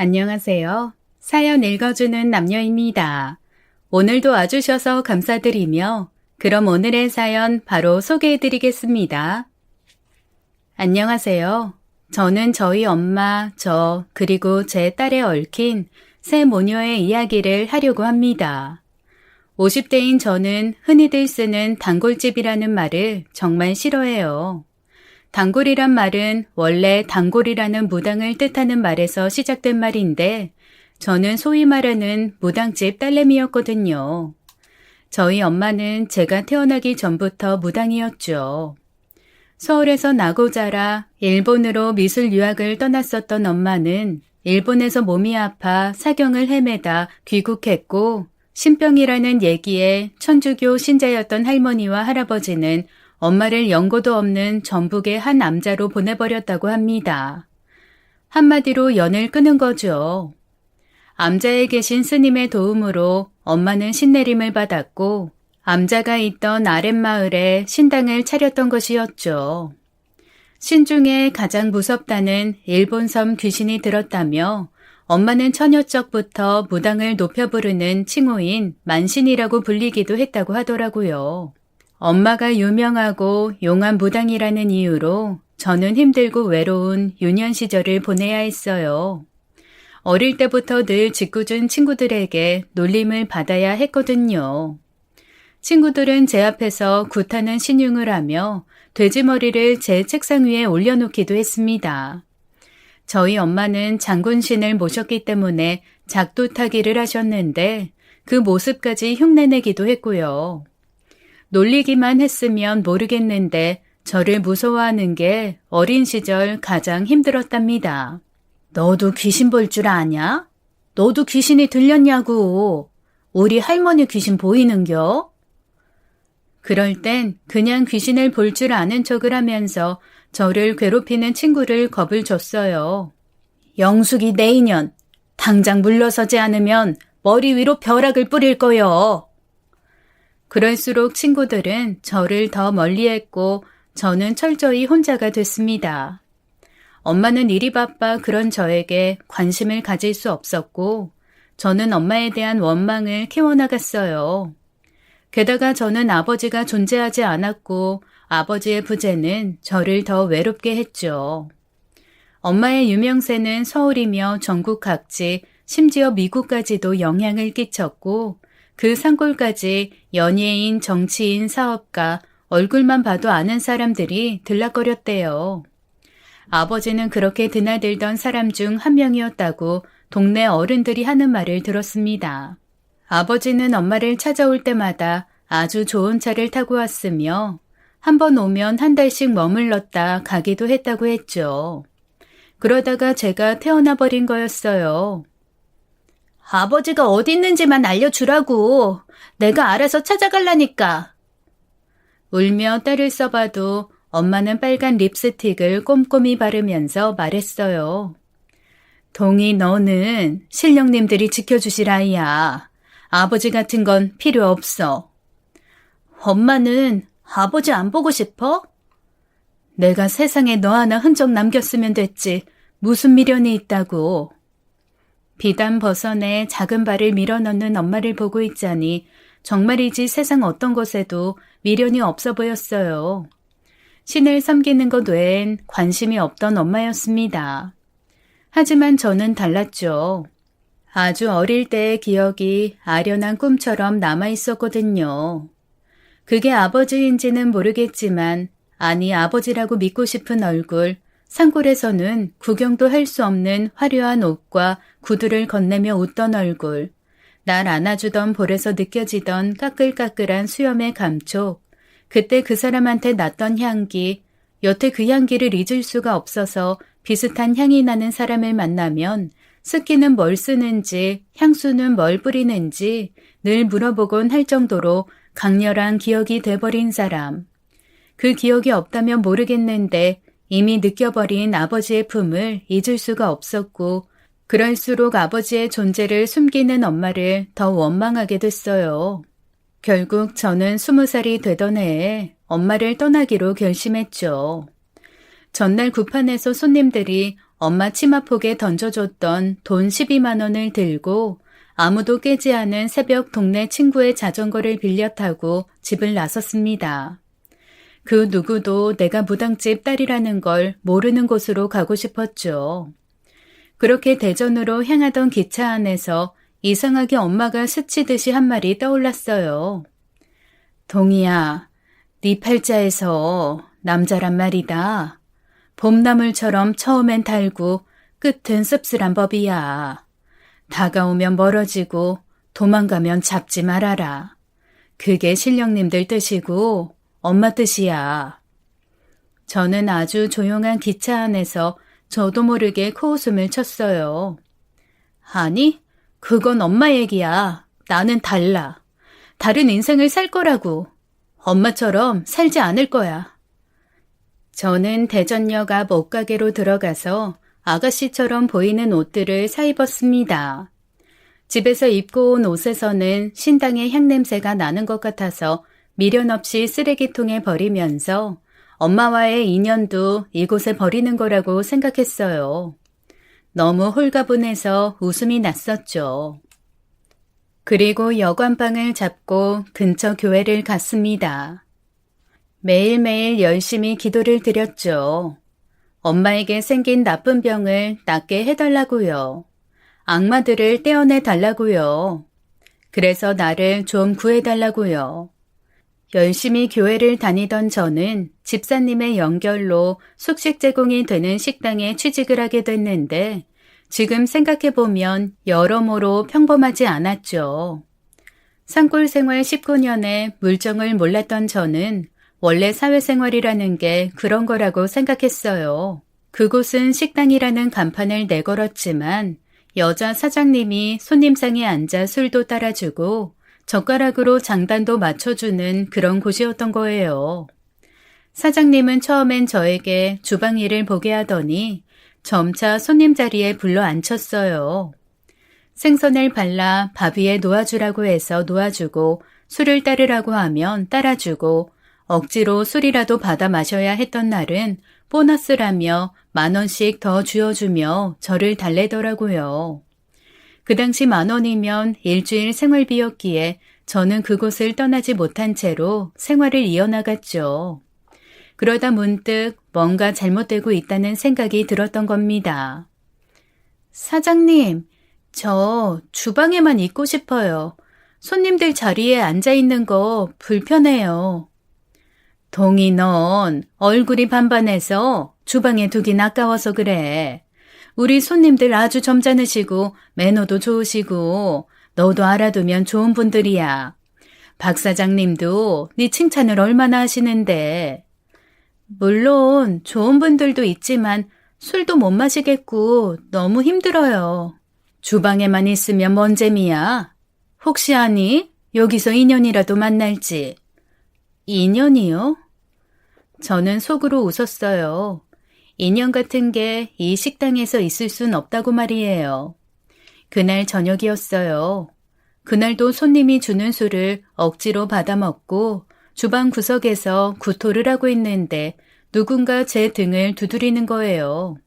안녕하세요. 사연 읽어주는 남녀입니다. 오늘도 와주셔서 감사드리며 그럼 오늘의 사연 바로 소개해드리겠습니다. 안녕하세요. 저는 저희 엄마, 그리고 제 딸에 얽힌 새 모녀의 이야기를 하려고 합니다. 50대인 저는 흔히들 쓰는 단골집이라는 말을 정말 싫어해요. 단골이란 말은 원래 단골이라는 무당을 뜻하는 말에서 시작된 말인데 저는 소위 말하는 무당집 딸내미였거든요. 저희 엄마는 제가 태어나기 전부터 무당이었죠. 서울에서 나고 자라 일본으로 미술 유학을 떠났었던 엄마는 일본에서 몸이 아파 사경을 헤매다 귀국했고 신병이라는 얘기에 천주교 신자였던 할머니와 할아버지는 엄마를 연고도 없는 전북의 한 암자로 보내버렸다고 합니다. 한마디로 연을 끊은 거죠. 암자에 계신 스님의 도움으로 엄마는 신내림을 받았고 암자가 있던 아랫마을에 신당을 차렸던 것이었죠. 신 중에 가장 무섭다는 일본섬 귀신이 들었다며 엄마는 처녀적부터 무당을 높여 부르는 칭호인 만신이라고 불리기도 했다고 하더라고요. 엄마가 유명하고 용한 무당이라는 이유로 저는 힘들고 외로운 유년 시절을 보내야 했어요. 어릴 때부터 늘 짓궂은 친구들에게 놀림을 받아야 했거든요. 친구들은 제 앞에서 구타는 신용을 하며 돼지머리를 제 책상 위에 올려놓기도 했습니다. 저희 엄마는 장군신을 모셨기 때문에 작두타기를 하셨는데 그 모습까지 흉내내기도 했고요. 놀리기만 했으면 모르겠는데 저를 무서워하는 게 어린 시절 가장 힘들었답니다. 너도 귀신 볼 줄 아냐? 너도 귀신이 들렸냐고. 우리 할머니 귀신 보이는겨? 그럴 땐 그냥 귀신을 볼 줄 아는 척을 하면서 저를 괴롭히는 친구를 겁을 줬어요. 영숙이 내 인연, 당장 물러서지 않으면 머리 위로 벼락을 뿌릴 거요. 그럴수록 친구들은 저를 더 멀리했고 저는 철저히 혼자가 됐습니다. 엄마는 일이 바빠 그런 저에게 관심을 가질 수 없었고 저는 엄마에 대한 원망을 키워나갔어요. 게다가 저는 아버지가 존재하지 않았고 아버지의 부재는 저를 더 외롭게 했죠. 엄마의 유명세는 서울이며 전국 각지, 심지어 미국까지도 영향을 끼쳤고 그 산골까지 연예인, 정치인, 사업가, 얼굴만 봐도 아는 사람들이 들락거렸대요. 아버지는 그렇게 드나들던 사람 중 한 명이었다고 동네 어른들이 하는 말을 들었습니다. 아버지는 엄마를 찾아올 때마다 아주 좋은 차를 타고 왔으며 한 번 오면 한 달씩 머물렀다 가기도 했다고 했죠. 그러다가 제가 태어나 버린 거였어요. 아버지가 어디 있는지만 알려주라고. 내가 알아서 찾아갈라니까. 울며 딸을 써봐도 엄마는 빨간 립스틱을 꼼꼼히 바르면서 말했어요. 동희 너는 신령님들이 지켜주실 아이야. 아버지 같은 건 필요 없어. 엄마는 아버지 안 보고 싶어? 내가 세상에 너 하나 흔적 남겼으면 됐지. 무슨 미련이 있다고. 비단 벗어내 작은 발을 밀어넣는 엄마를 보고 있자니 정말이지 세상 어떤 것에도 미련이 없어 보였어요. 신을 섬기는 것 외엔 관심이 없던 엄마였습니다. 하지만 저는 달랐죠. 아주 어릴 때의 기억이 아련한 꿈처럼 남아있었거든요. 그게 아버지인지는 모르겠지만 아니 아버지라고 믿고 싶은 얼굴, 산골에서는 구경도 할 수 없는 화려한 옷과 구두를 건네며 웃던 얼굴, 날 안아주던 볼에서 느껴지던 까끌까끌한 수염의 감촉, 그때 그 사람한테 났던 향기, 여태 그 향기를 잊을 수가 없어서 비슷한 향이 나는 사람을 만나면 습기는 뭘 쓰는지, 향수는 뭘 뿌리는지 늘 물어보곤 할 정도로 강렬한 기억이 돼버린 사람. 그 기억이 없다면 모르겠는데 이미 느껴버린 아버지의 품을 잊을 수가 없었고 그럴수록 아버지의 존재를 숨기는 엄마를 더 원망하게 됐어요. 결국 저는 20살이 되던 해에 엄마를 떠나기로 결심했죠. 전날 구판에서 손님들이 엄마 치마폭에 던져줬던 돈 12만 원을 들고 아무도 깨지 않은 새벽 동네 친구의 자전거를 빌려 타고 집을 나섰습니다. 그 누구도 내가 무당집 딸이라는 걸 모르는 곳으로 가고 싶었죠. 그렇게 대전으로 향하던 기차 안에서 이상하게 엄마가 스치듯이 한 말이 떠올랐어요. 동희야, 네 팔자에서 남자란 말이다. 봄나물처럼 처음엔 달고 끝은 씁쓸한 법이야. 다가오면 멀어지고 도망가면 잡지 말아라. 그게 신령님들 뜻이고 엄마 뜻이야. 저는 아주 조용한 기차 안에서 저도 모르게 코웃음을 쳤어요. 아니, 그건 엄마 얘기야. 나는 달라. 다른 인생을 살 거라고. 엄마처럼 살지 않을 거야. 저는 대전역 앞 옷가게로 들어가서 아가씨처럼 보이는 옷들을 사 입었습니다. 집에서 입고 온 옷에서는 신당의 향냄새가 나는 것 같아서 미련 없이 쓰레기통에 버리면서 엄마와의 인연도 이곳에 버리는 거라고 생각했어요. 너무 홀가분해서 웃음이 났었죠. 그리고 여관방을 잡고 근처 교회를 갔습니다. 매일매일 열심히 기도를 드렸죠. 엄마에게 생긴 나쁜 병을 낫게 해달라고요. 악마들을 떼어내 달라고요. 그래서 나를 좀 구해달라고요. 열심히 교회를 다니던 저는 집사님의 연결로 숙식 제공이 되는 식당에 취직을 하게 됐는데 지금 생각해보면 여러모로 평범하지 않았죠. 산골 생활 19년에 물정을 몰랐던 저는 원래 사회생활이라는 게 그런 거라고 생각했어요. 그곳은 식당이라는 간판을 내걸었지만 여자 사장님이 손님상에 앉아 술도 따라주고 젓가락으로 장단도 맞춰주는 그런 곳이었던 거예요. 사장님은 처음엔 저에게 주방 일을 보게 하더니 점차 손님 자리에 불러 앉혔어요. 생선을 발라 밥 위에 놓아주라고 해서 놓아주고 술을 따르라고 하면 따라주고 억지로 술이라도 받아 마셔야 했던 날은 보너스라며 10,000원씩 더 쥐어주며 저를 달래더라고요. 그 당시 10,000원이면 일주일 생활비였기에 저는 그곳을 떠나지 못한 채로 생활을 이어나갔죠. 그러다 문득 뭔가 잘못되고 있다는 생각이 들었던 겁니다. 사장님, 저 주방에만 있고 싶어요. 손님들 자리에 앉아있는 거 불편해요. 동희 넌 얼굴이 반반해서 주방에 두긴 아까워서 그래. 우리 손님들 아주 점잖으시고 매너도 좋으시고 너도 알아두면 좋은 분들이야. 박 사장님도 네 칭찬을 얼마나 하시는데. 물론 좋은 분들도 있지만 술도 못 마시겠고 너무 힘들어요. 주방에만 있으면 뭔 재미야? 혹시 아니? 여기서 인연이라도 만날지. 인연이요? 저는 속으로 웃었어요. 인연 같은 게 이 식당에서 있을 순 없다고 말이에요. 그날 저녁이었어요. 그날도 손님이 주는 술을 억지로 받아먹고 주방 구석에서 구토를 하고 있는데 누군가 제 등을 두드리는 거예요.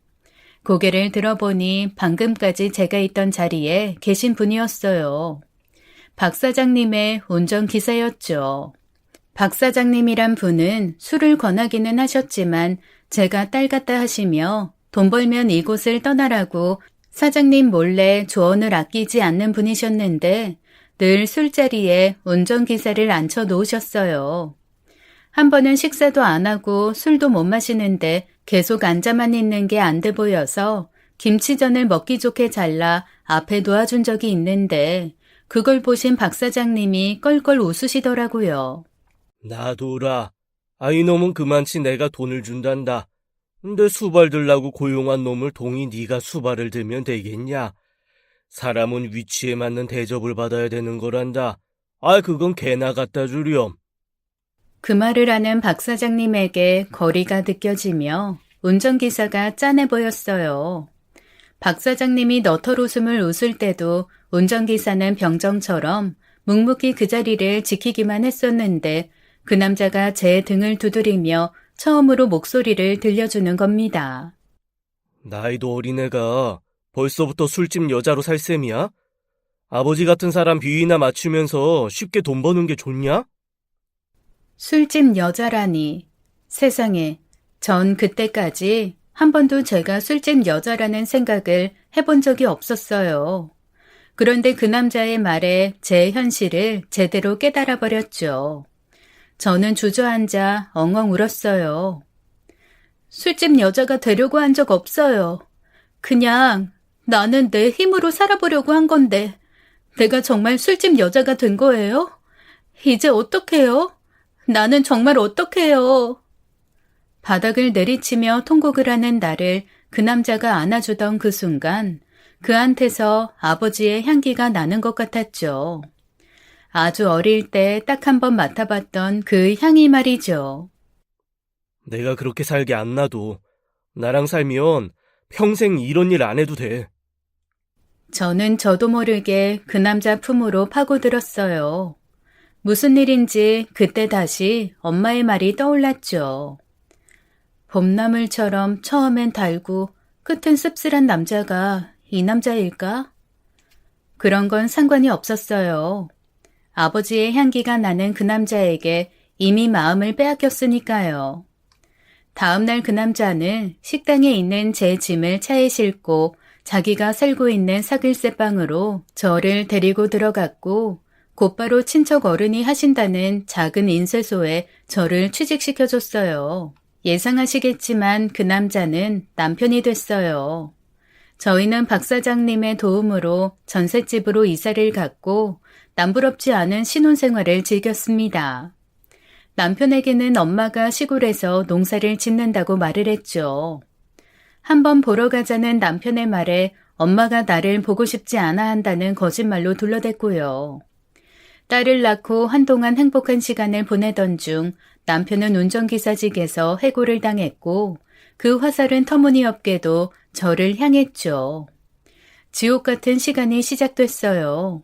고개를 들어보니 방금까지 제가 있던 자리에 계신 분이었어요. 박 사장님의 운전기사였죠. 박 사장님이란 분은 술을 권하기는 하셨지만 제가 딸 같다 하시며 돈 벌면 이곳을 떠나라고 사장님 몰래 조언을 아끼지 않는 분이셨는데 늘 술자리에 운전기사를 앉혀 놓으셨어요. 한 번은 식사도 안 하고 술도 못 마시는데 계속 앉아만 있는 게 안 돼 보여서 김치전을 먹기 좋게 잘라 앞에 놓아준 적이 있는데 그걸 보신 박 사장님이 껄껄 웃으시더라고요. 놔둬라. 이놈은 그만치 내가 돈을 준단다. 근데 수발 들라고 고용한 놈을 동이 네가 수발을 들면 되겠냐? 사람은 위치에 맞는 대접을 받아야 되는 거란다. 그건 개나 갖다 주렴. 그 말을 하는 박 사장님에게 거리가 느껴지며 운전기사가 짠해 보였어요. 박 사장님이 너털 웃음을 웃을 때도 운전기사는 병정처럼 묵묵히 그 자리를 지키기만 했었는데 그 남자가 제 등을 두드리며 처음으로 목소리를 들려주는 겁니다. 나이도 어린애가 벌써부터 술집 여자로 살 셈이야? 아버지 같은 사람 비위나 맞추면서 쉽게 돈 버는 게 좋냐? 술집 여자라니. 세상에, 전 그때까지 한 번도 제가 술집 여자라는 생각을 해본 적이 없었어요. 그런데 그 남자의 말에 제 현실을 제대로 깨달아 버렸죠. 저는 주저앉아 엉엉 울었어요. 술집 여자가 되려고 한 적 없어요. 그냥 나는 내 힘으로 살아보려고 한 건데 내가 정말 술집 여자가 된 거예요? 이제 어떡해요? 나는 정말 어떡해요? 바닥을 내리치며 통곡을 하는 나를 그 남자가 안아주던 그 순간 그한테서 아버지의 향기가 나는 것 같았죠. 아주 어릴 때 딱 한 번 맡아봤던 그 향이 말이죠. 내가 그렇게 살게 안 놔도 나랑 살면 평생 이런 일 안 해도 돼. 저는 저도 모르게 그 남자 품으로 파고들었어요. 무슨 일인지 그때 다시 엄마의 말이 떠올랐죠. 봄나물처럼 처음엔 달고 끝은 씁쓸한 남자가 이 남자일까? 그런 건 상관이 없었어요. 아버지의 향기가 나는 그 남자에게 이미 마음을 빼앗겼으니까요. 다음날 그 남자는 식당에 있는 제 짐을 차에 싣고 자기가 살고 있는 사글세 방으로 저를 데리고 들어갔고 곧바로 친척 어른이 하신다는 작은 인쇄소에 저를 취직시켜줬어요. 예상하시겠지만 그 남자는 남편이 됐어요. 저희는 박 사장님의 도움으로 전셋집으로 이사를 갔고 남부럽지 않은 신혼생활을 즐겼습니다. 남편에게는 엄마가 시골에서 농사를 짓는다고 말을 했죠. 한번 보러 가자는 남편의 말에 엄마가 나를 보고 싶지 않아 한다는 거짓말로 둘러댔고요. 딸을 낳고 한동안 행복한 시간을 보내던 중 남편은 운전기사직에서 해고를 당했고 그 화살은 터무니없게도 저를 향했죠. 지옥 같은 시간이 시작됐어요.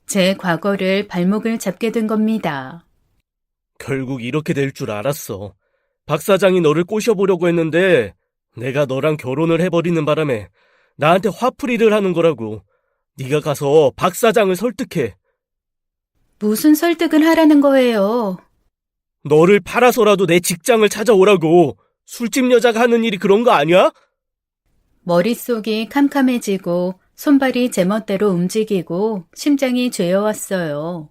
제 과거를 발목을 잡게 된 겁니다. 결국 이렇게 될 줄 알았어. 박 사장이 너를 꼬셔보려고 했는데 내가 너랑 결혼을 해버리는 바람에 나한테 화풀이를 하는 거라고. 네가 가서 박 사장을 설득해. 무슨 설득을 하라는 거예요? 너를 팔아서라도 내 직장을 찾아오라고. 술집 여자가 하는 일이 그런 거 아니야? 머릿속이 캄캄해지고 손발이 제멋대로 움직이고 심장이 죄어왔어요.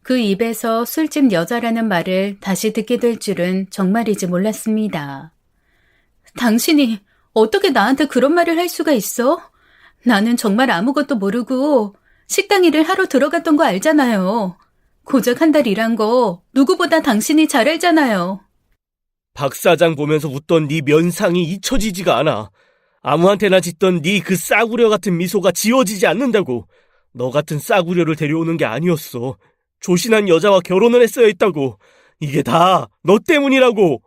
그 입에서 술집 여자라는 말을 다시 듣게 될 줄은 정말이지 몰랐습니다. 당신이 어떻게 나한테 그런 말을 할 수가 있어? 나는 정말 아무것도 모르고 식당 일을 하러 들어갔던 거 알잖아요. 고작 한 달 일한 거 누구보다 당신이 잘 알잖아요. 박 사장 보면서 웃던 네 면상이 잊혀지지가 않아. 아무한테나 짓던 네 그 싸구려 같은 미소가 지워지지 않는다고. 너 같은 싸구려를 데려오는 게 아니었어. 조신한 여자와 결혼을 했어야 했다고. 이게 다 너 때문이라고.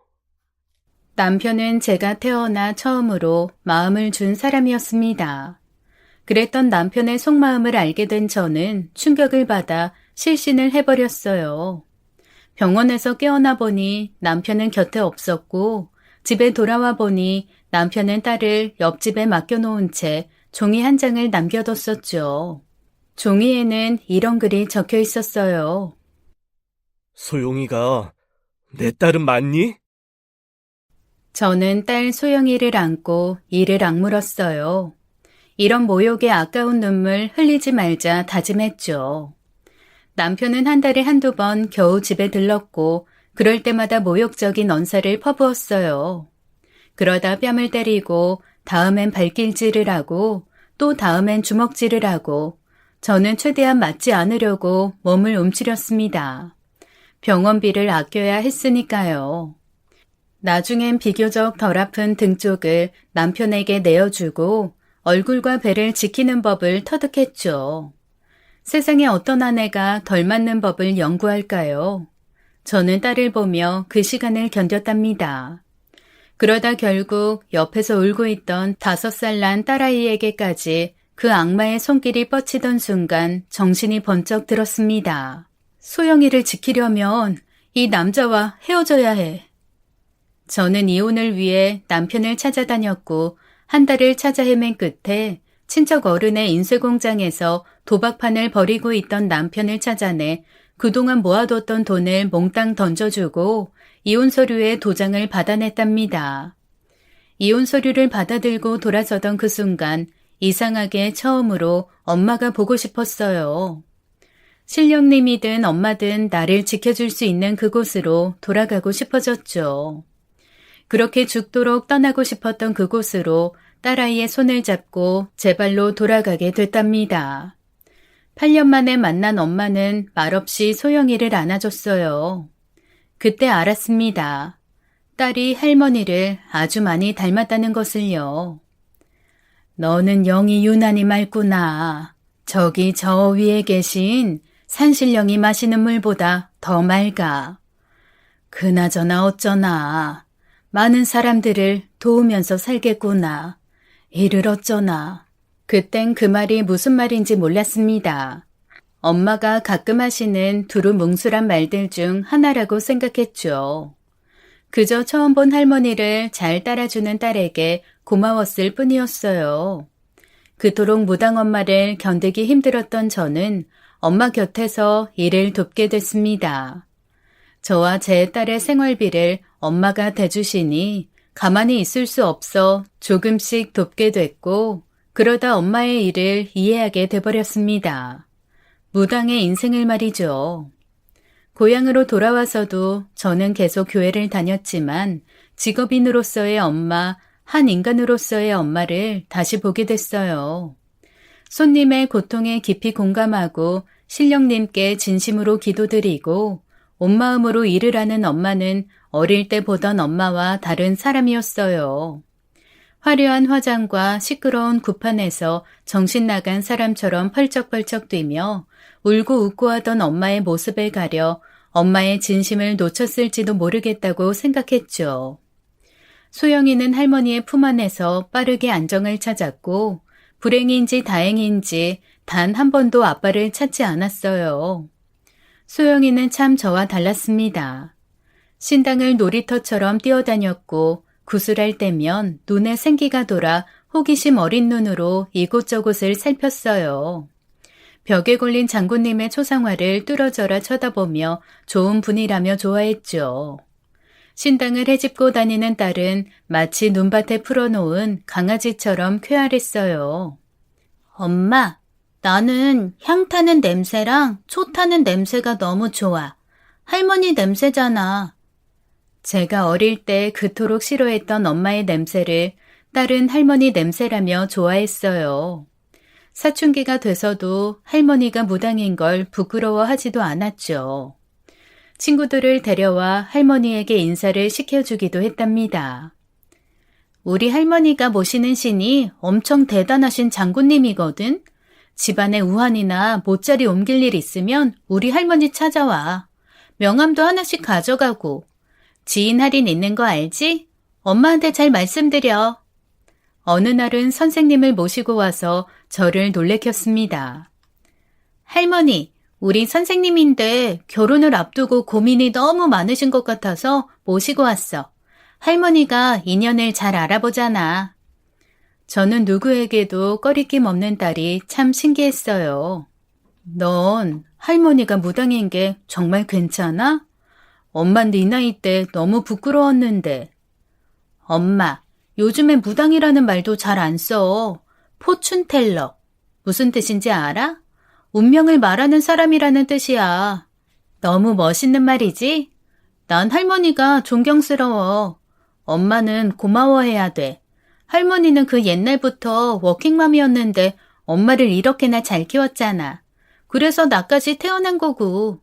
남편은 제가 태어나 처음으로 마음을 준 사람이었습니다. 그랬던 남편의 속마음을 알게 된 저는 충격을 받아 실신을 해버렸어요. 병원에서 깨어나 보니 남편은 곁에 없었고 집에 돌아와 보니 남편은 딸을 옆집에 맡겨놓은 채 종이 한 장을 남겨뒀었죠. 종이에는 이런 글이 적혀 있었어요. 소용이가 내 딸은 맞니? 저는 딸 소영이를 안고 이를 악물었어요. 이런 모욕에 아까운 눈물 흘리지 말자 다짐했죠. 남편은 한 달에 한두 번 겨우 집에 들렀고 그럴 때마다 모욕적인 언사를 퍼부었어요. 그러다 뺨을 때리고 다음엔 발길질을 하고 또 다음엔 주먹질을 하고 저는 최대한 맞지 않으려고 몸을 움츠렸습니다. 병원비를 아껴야 했으니까요. 나중엔 비교적 덜 아픈 등 쪽을 남편에게 내어주고 얼굴과 배를 지키는 법을 터득했죠. 세상에 어떤 아내가 덜 맞는 법을 연구할까요? 저는 딸을 보며 그 시간을 견뎠답니다. 그러다 결국 옆에서 울고 있던 5살 난 딸아이에게까지 그 악마의 손길이 뻗치던 순간 정신이 번쩍 들었습니다. 소영이를 지키려면 이 남자와 헤어져야 해. 저는 이혼을 위해 남편을 찾아다녔고 한 달을 찾아 헤맨 끝에 친척 어른의 인쇄공장에서 도박판을 벌이고 있던 남편을 찾아내 그동안 모아뒀던 돈을 몽땅 던져주고 이혼 서류에 도장을 받아냈답니다. 이혼 서류를 받아들고 돌아서던 그 순간 이상하게 처음으로 엄마가 보고 싶었어요. 신령님이든 엄마든 나를 지켜줄 수 있는 그곳으로 돌아가고 싶어졌죠. 그렇게 죽도록 떠나고 싶었던 그곳으로 딸아이의 손을 잡고 제 발로 돌아가게 됐답니다. 8년 만에 만난 엄마는 말없이 소영이를 안아줬어요. 그때 알았습니다. 딸이 할머니를 아주 많이 닮았다는 것을요. 너는 영이 유난히 맑구나. 저기 저 위에 계신 산신령이 마시는 물보다 더 맑아. 그나저나 어쩌나. 많은 사람들을 도우면서 살겠구나. 이를 어쩌나. 그땐 그 말이 무슨 말인지 몰랐습니다. 엄마가 가끔 하시는 두루뭉술한 말들 중 하나라고 생각했죠. 그저 처음 본 할머니를 잘 따라주는 딸에게 고마웠을 뿐이었어요. 그토록 무당 엄마를 견디기 힘들었던 저는 엄마 곁에서 일을 돕게 됐습니다. 저와 제 딸의 생활비를 엄마가 대주시니 가만히 있을 수 없어 조금씩 돕게 됐고 그러다 엄마의 일을 이해하게 돼버렸습니다. 무당의 인생을 말이죠. 고향으로 돌아와서도 저는 계속 교회를 다녔지만 직업인으로서의 엄마, 한 인간으로서의 엄마를 다시 보게 됐어요. 손님의 고통에 깊이 공감하고 신령님께 진심으로 기도드리고 온 마음으로 일을 하는 엄마는 어릴 때 보던 엄마와 다른 사람이었어요. 화려한 화장과 시끄러운 구판에서 정신 나간 사람처럼 펄쩍펄쩍 뛰며 울고 웃고 하던 엄마의 모습을 가려 엄마의 진심을 놓쳤을지도 모르겠다고 생각했죠. 소영이는 할머니의 품 안에서 빠르게 안정을 찾았고 불행인지 다행인지 단 한 번도 아빠를 찾지 않았어요. 소영이는 참 저와 달랐습니다. 신당을 놀이터처럼 뛰어다녔고 구슬할 때면 눈에 생기가 돌아 호기심 어린 눈으로 이곳저곳을 살폈어요. 벽에 걸린 장군님의 초상화를 뚫어져라 쳐다보며 좋은 분이라며 좋아했죠. 신당을 헤집고 다니는 딸은 마치 눈밭에 풀어놓은 강아지처럼 쾌활했어요. 엄마, 나는 향 타는 냄새랑 초 타는 냄새가 너무 좋아. 할머니 냄새잖아. 제가 어릴 때 그토록 싫어했던 엄마의 냄새를 딸은 할머니 냄새라며 좋아했어요. 사춘기가 돼서도 할머니가 무당인 걸 부끄러워하지도 않았죠. 친구들을 데려와 할머니에게 인사를 시켜주기도 했답니다. 우리 할머니가 모시는 신이 엄청 대단하신 장군님이거든. 집안에 우환이나 모짜리 옮길 일 있으면 우리 할머니 찾아와. 명함도 하나씩 가져가고. 지인 할인 있는 거 알지? 엄마한테 잘 말씀드려. 어느 날은 선생님을 모시고 와서 저를 놀래켰습니다. 할머니, 우리 선생님인데 결혼을 앞두고 고민이 너무 많으신 것 같아서 모시고 왔어. 할머니가 인연을 잘 알아보잖아. 저는 누구에게도 꺼리낌 없는 딸이 참 신기했어요. 넌 할머니가 무당인 게 정말 괜찮아? 엄마 네 나이 때 너무 부끄러웠는데. 엄마, 요즘엔 무당이라는 말도 잘 안 써. 포춘텔러. 무슨 뜻인지 알아? 운명을 말하는 사람이라는 뜻이야. 너무 멋있는 말이지? 난 할머니가 존경스러워. 엄마는 고마워해야 돼. 할머니는 그 옛날부터 워킹맘이었는데 엄마를 이렇게나 잘 키웠잖아. 그래서 나까지 태어난 거고.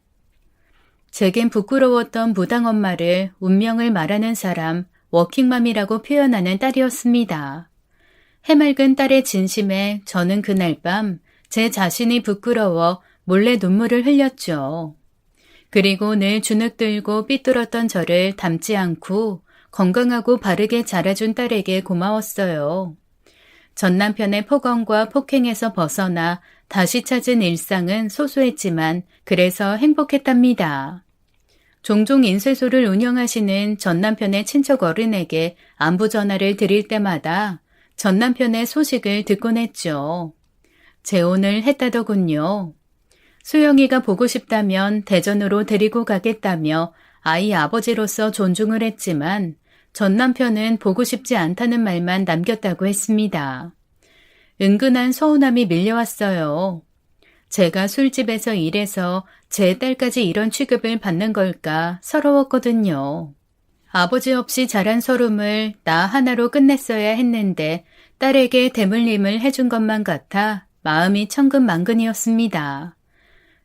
제겐 부끄러웠던 무당 엄마를 운명을 말하는 사람, 워킹맘이라고 표현하는 딸이었습니다. 해맑은 딸의 진심에 저는 그날 밤 제 자신이 부끄러워 몰래 눈물을 흘렸죠. 그리고 늘 주눅 들고 삐뚤었던 저를 닮지 않고 건강하고 바르게 자라준 딸에게 고마웠어요. 전 남편의 폭언과 폭행에서 벗어나 다시 찾은 일상은 소소했지만 그래서 행복했답니다. 종종 인쇄소를 운영하시는 전 남편의 친척 어른에게 안부 전화를 드릴 때마다 전 남편의 소식을 듣곤 했죠. 재혼을 했다더군요. 소영이가 보고 싶다면 대전으로 데리고 가겠다며 아이 아버지로서 존중을 했지만 전 남편은 보고 싶지 않다는 말만 남겼다고 했습니다. 은근한 서운함이 밀려왔어요. 제가 술집에서 일해서 제 딸까지 이런 취급을 받는 걸까 서러웠거든요. 아버지 없이 자란 서름을 나 하나로 끝냈어야 했는데 딸에게 대물림을 해준 것만 같아 마음이 천근만근이었습니다.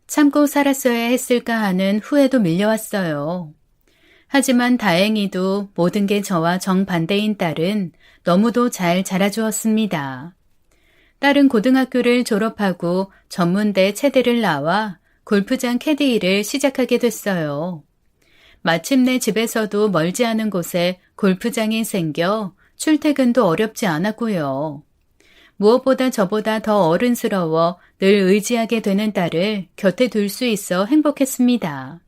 참고 살았어야 했을까 하는 후회도 밀려왔어요. 하지만 다행히도 모든 게 저와 정반대인 딸은 너무도 잘 자라주었습니다. 딸은 고등학교를 졸업하고 전문대 체대를 나와 골프장 캐디 일을 시작하게 됐어요. 마침내 집에서도 멀지 않은 곳에 골프장이 생겨 출퇴근도 어렵지 않았고요. 무엇보다 저보다 더 어른스러워 늘 의지하게 되는 딸을 곁에 둘 수 있어 행복했습니다.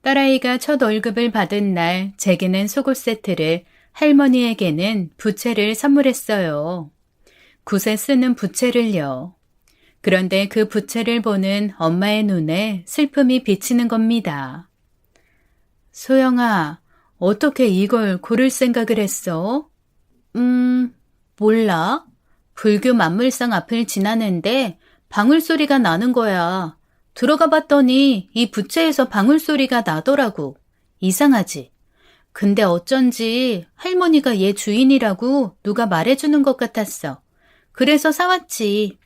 딸아이가 첫 월급을 받은 날 제게는 속옷 세트를, 할머니에게는 부채를 선물했어요. 굿에 쓰는 부채를요. 그런데 그 부채를 보는 엄마의 눈에 슬픔이 비치는 겁니다. 소영아, 어떻게 이걸 고를 생각을 했어? 몰라. 불교 만물상 앞을 지나는데 방울소리가 나는 거야. 들어가 봤더니 이 부채에서 방울소리가 나더라고. 이상하지? 근데 어쩐지 할머니가 얘 주인이라고 누가 말해주는 것 같았어. 그래서 사왔지.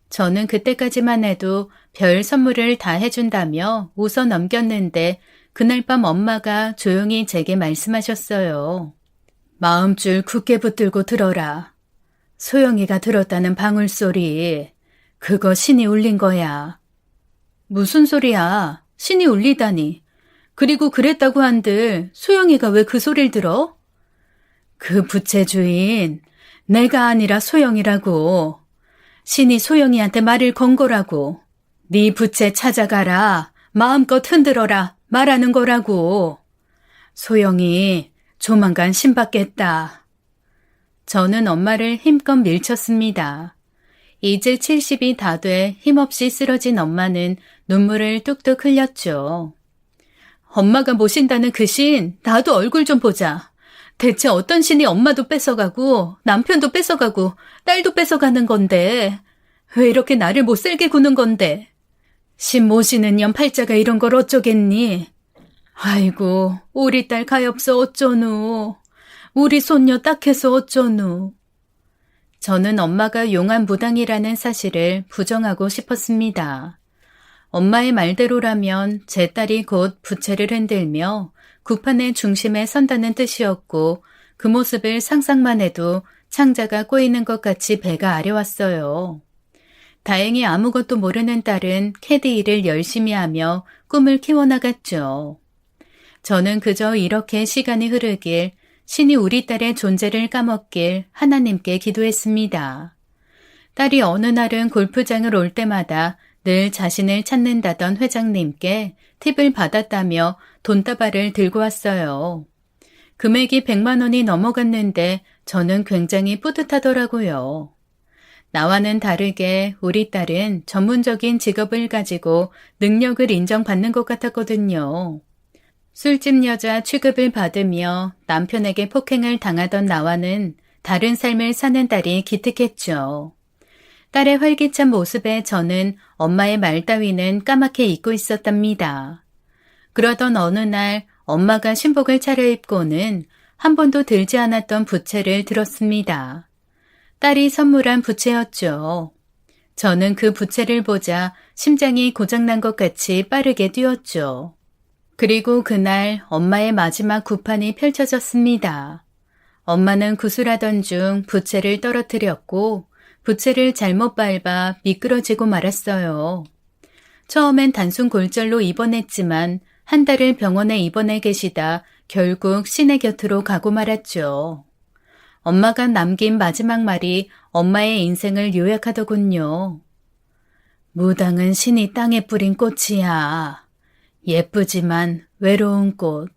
저는 그때까지만 해도 별 선물을 다 해준다며 웃어 넘겼는데 그날 밤 엄마가 조용히 제게 말씀하셨어요. 마음줄 굳게 붙들고 들어라. 소영이가 들었다는 방울소리, 그거 신이 울린 거야. 무슨 소리야? 신이 울리다니. 그리고 그랬다고 한들 소영이가 왜 그 소리를 들어? 그 부채 주인, 내가 아니라 소영이라고. 신이 소영이한테 말을 건 거라고. 네 부채 찾아가라, 마음껏 흔들어라 말하는 거라고. 소영이 조만간 신 받겠다. 저는 엄마를 힘껏 밀쳤습니다. 이제 70이 다 돼 힘없이 쓰러진 엄마는 눈물을 뚝뚝 흘렸죠. 엄마가 모신다는 그 신, 나도 얼굴 좀 보자. 대체 어떤 신이 엄마도 뺏어가고 남편도 뺏어가고 딸도 뺏어가는 건데 왜 이렇게 나를 못살게 구는 건데. 신 모시는 년 팔자가 이런 걸 어쩌겠니. 아이고, 우리 딸 가엾어 어쩌누. 우리 손녀 딱해서 어쩌누. 저는 엄마가 용한 무당이라는 사실을 부정하고 싶었습니다. 엄마의 말대로라면 제 딸이 곧 부채를 흔들며 구판의 중심에 선다는 뜻이었고 그 모습을 상상만 해도 창자가 꼬이는 것 같이 배가 아려왔어요. 다행히 아무것도 모르는 딸은 캐디 일을 열심히 하며 꿈을 키워나갔죠. 저는 그저 이렇게 시간이 흐르길, 신이 우리 딸의 존재를 까먹길 하나님께 기도했습니다. 딸이 어느 날은 골프장을 올 때마다 늘 자신을 찾는다던 회장님께 팁을 받았다며 돈다발을 들고 왔어요. 금액이 100만 원이 넘어갔는데 저는 굉장히 뿌듯하더라고요. 나와는 다르게 우리 딸은 전문적인 직업을 가지고 능력을 인정받는 것 같았거든요. 술집 여자 취급을 받으며 남편에게 폭행을 당하던 나와는 다른 삶을 사는 딸이 기특했죠. 딸의 활기찬 모습에 저는 엄마의 말 따위는 까맣게 잊고 있었답니다. 그러던 어느 날 엄마가 신복을 차려입고는 한 번도 들지 않았던 부채를 들었습니다. 딸이 선물한 부채였죠. 저는 그 부채를 보자 심장이 고장난 것 같이 빠르게 뛰었죠. 그리고 그날 엄마의 마지막 구판이 펼쳐졌습니다. 엄마는 구슬하던 중 부채를 떨어뜨렸고 부채를 잘못 밟아 미끄러지고 말았어요. 처음엔 단순 골절로 입원했지만 한 달을 병원에 입원해 계시다 결국 신의 곁으로 가고 말았죠. 엄마가 남긴 마지막 말이 엄마의 인생을 요약하더군요. 무당은 신이 땅에 뿌린 꽃이야. 예쁘지만 외로운 꽃.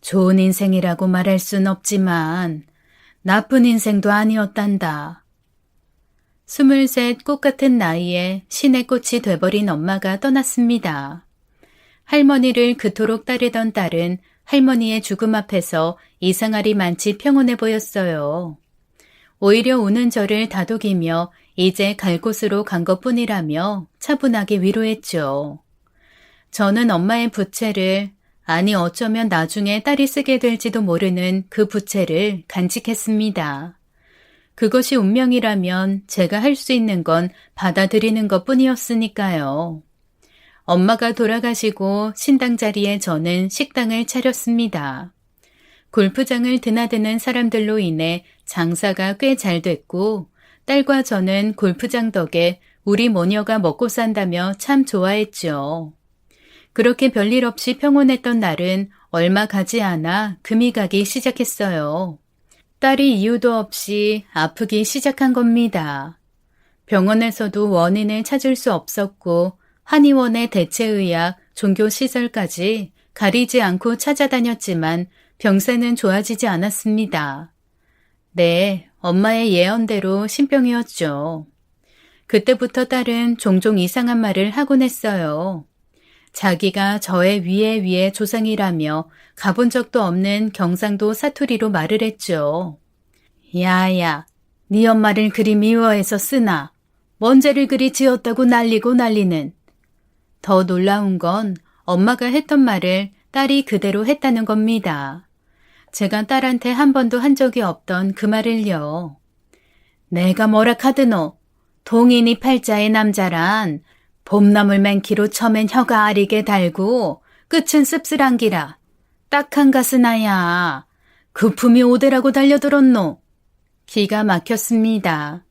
좋은 인생이라고 말할 순 없지만 나쁜 인생도 아니었단다. 23 꽃같은 나이에 신의 꽃이 돼버린 엄마가 떠났습니다. 할머니를 그토록 따르던 딸은 할머니의 죽음 앞에서 이상하리 많지 평온해 보였어요. 오히려 우는 저를 다독이며 이제 갈 곳으로 간 것뿐이라며 차분하게 위로했죠. 저는 엄마의 부채를, 아니 어쩌면 나중에 딸이 쓰게 될지도 모르는 그 부채를 간직했습니다. 그것이 운명이라면 제가 할 수 있는 건 받아들이는 것뿐이었으니까요. 엄마가 돌아가시고 신당 자리에 저는 식당을 차렸습니다. 골프장을 드나드는 사람들로 인해 장사가 꽤 잘 됐고 딸과 저는 골프장 덕에 우리 모녀가 먹고 산다며 참 좋아했죠. 그렇게 별일 없이 평온했던 날은 얼마 가지 않아 금이 가기 시작했어요. 딸이 이유도 없이 아프기 시작한 겁니다. 병원에서도 원인을 찾을 수 없었고 한의원의 대체의학, 종교시설까지 가리지 않고 찾아다녔지만 병세는 좋아지지 않았습니다. 네, 엄마의 예언대로 신병이었죠. 그때부터 딸은 종종 이상한 말을 하곤 했어요. 자기가 저의 위에 조상이라며 가본 적도 없는 경상도 사투리로 말을 했죠. 야야, 네 엄마를 그리 미워해서 쓰나? 뭔 죄를 그리 지었다고 난리고 난리는. 더 놀라운 건 엄마가 했던 말을 딸이 그대로 했다는 겁니다. 제가 딸한테 한 번도 한 적이 없던 그 말을요. 내가 뭐라 카드노? 동인이 팔자의 남자란 봄나물 맨키로 처맨 혀가 아리게 달고 끝은 씁쓸한기라. 딱한 가스나야. 그품이 오대라고 달려들었노. 기가 막혔습니다.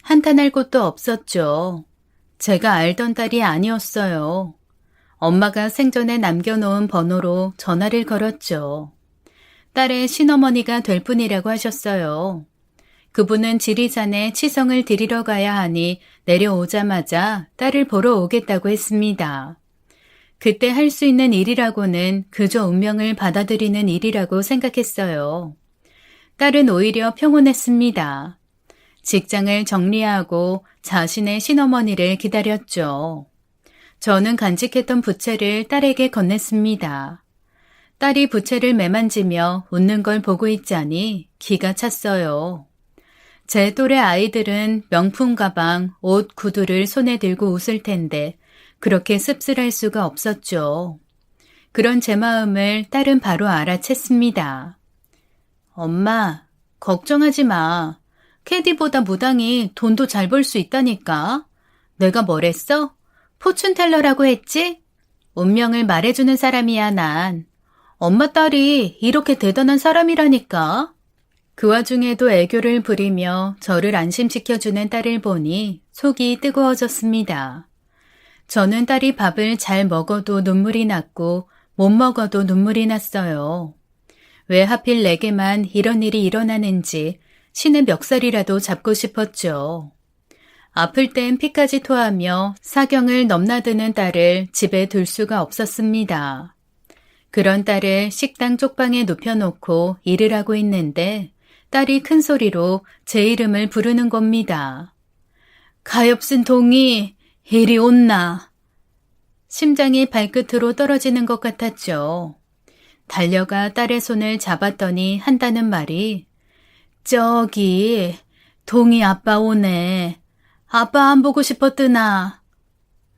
한탄할 곳도 없었죠. 제가 알던 딸이 아니었어요. 엄마가 생전에 남겨놓은 번호로 전화를 걸었죠. 딸의 신어머니가 될 뿐이라고 하셨어요. 그분은 지리산에 치성을 드리러 가야 하니 내려오자마자 딸을 보러 오겠다고 했습니다. 그때 할 수 있는 일이라고는 그저 운명을 받아들이는 일이라고 생각했어요. 딸은 오히려 평온했습니다. 직장을 정리하고 자신의 신어머니를 기다렸죠. 저는 간직했던 부채를 딸에게 건넸습니다. 딸이 부채를 매만지며 웃는 걸 보고 있자니 기가 찼어요. 제 또래 아이들은 명품 가방, 옷, 구두를 손에 들고 웃을 텐데 그렇게 씁쓸할 수가 없었죠. 그런 제 마음을 딸은 바로 알아챘습니다. 엄마, 걱정하지 마. 캐디보다 무당이 돈도 잘 벌 수 있다니까. 내가 뭐랬어? 포춘텔러라고 했지? 운명을 말해주는 사람이야, 난. 엄마 딸이 이렇게 대단한 사람이라니까. 그 와중에도 애교를 부리며 저를 안심시켜주는 딸을 보니 속이 뜨거워졌습니다. 저는 딸이 밥을 잘 먹어도 눈물이 났고 못 먹어도 눈물이 났어요. 왜 하필 내게만 이런 일이 일어나는지 신의 멱살이라도 잡고 싶었죠. 아플 땐 피까지 토하며 사경을 넘나드는 딸을 집에 둘 수가 없었습니다. 그런 딸을 식당 쪽방에 눕혀놓고 일을 하고 있는데 딸이 큰 소리로 제 이름을 부르는 겁니다. 가엾은 동이 이리 온나. 심장이 발끝으로 떨어지는 것 같았죠. 달려가 딸의 손을 잡았더니 한다는 말이 저기 동이 아빠 오네. 아빠 안 보고 싶었드나.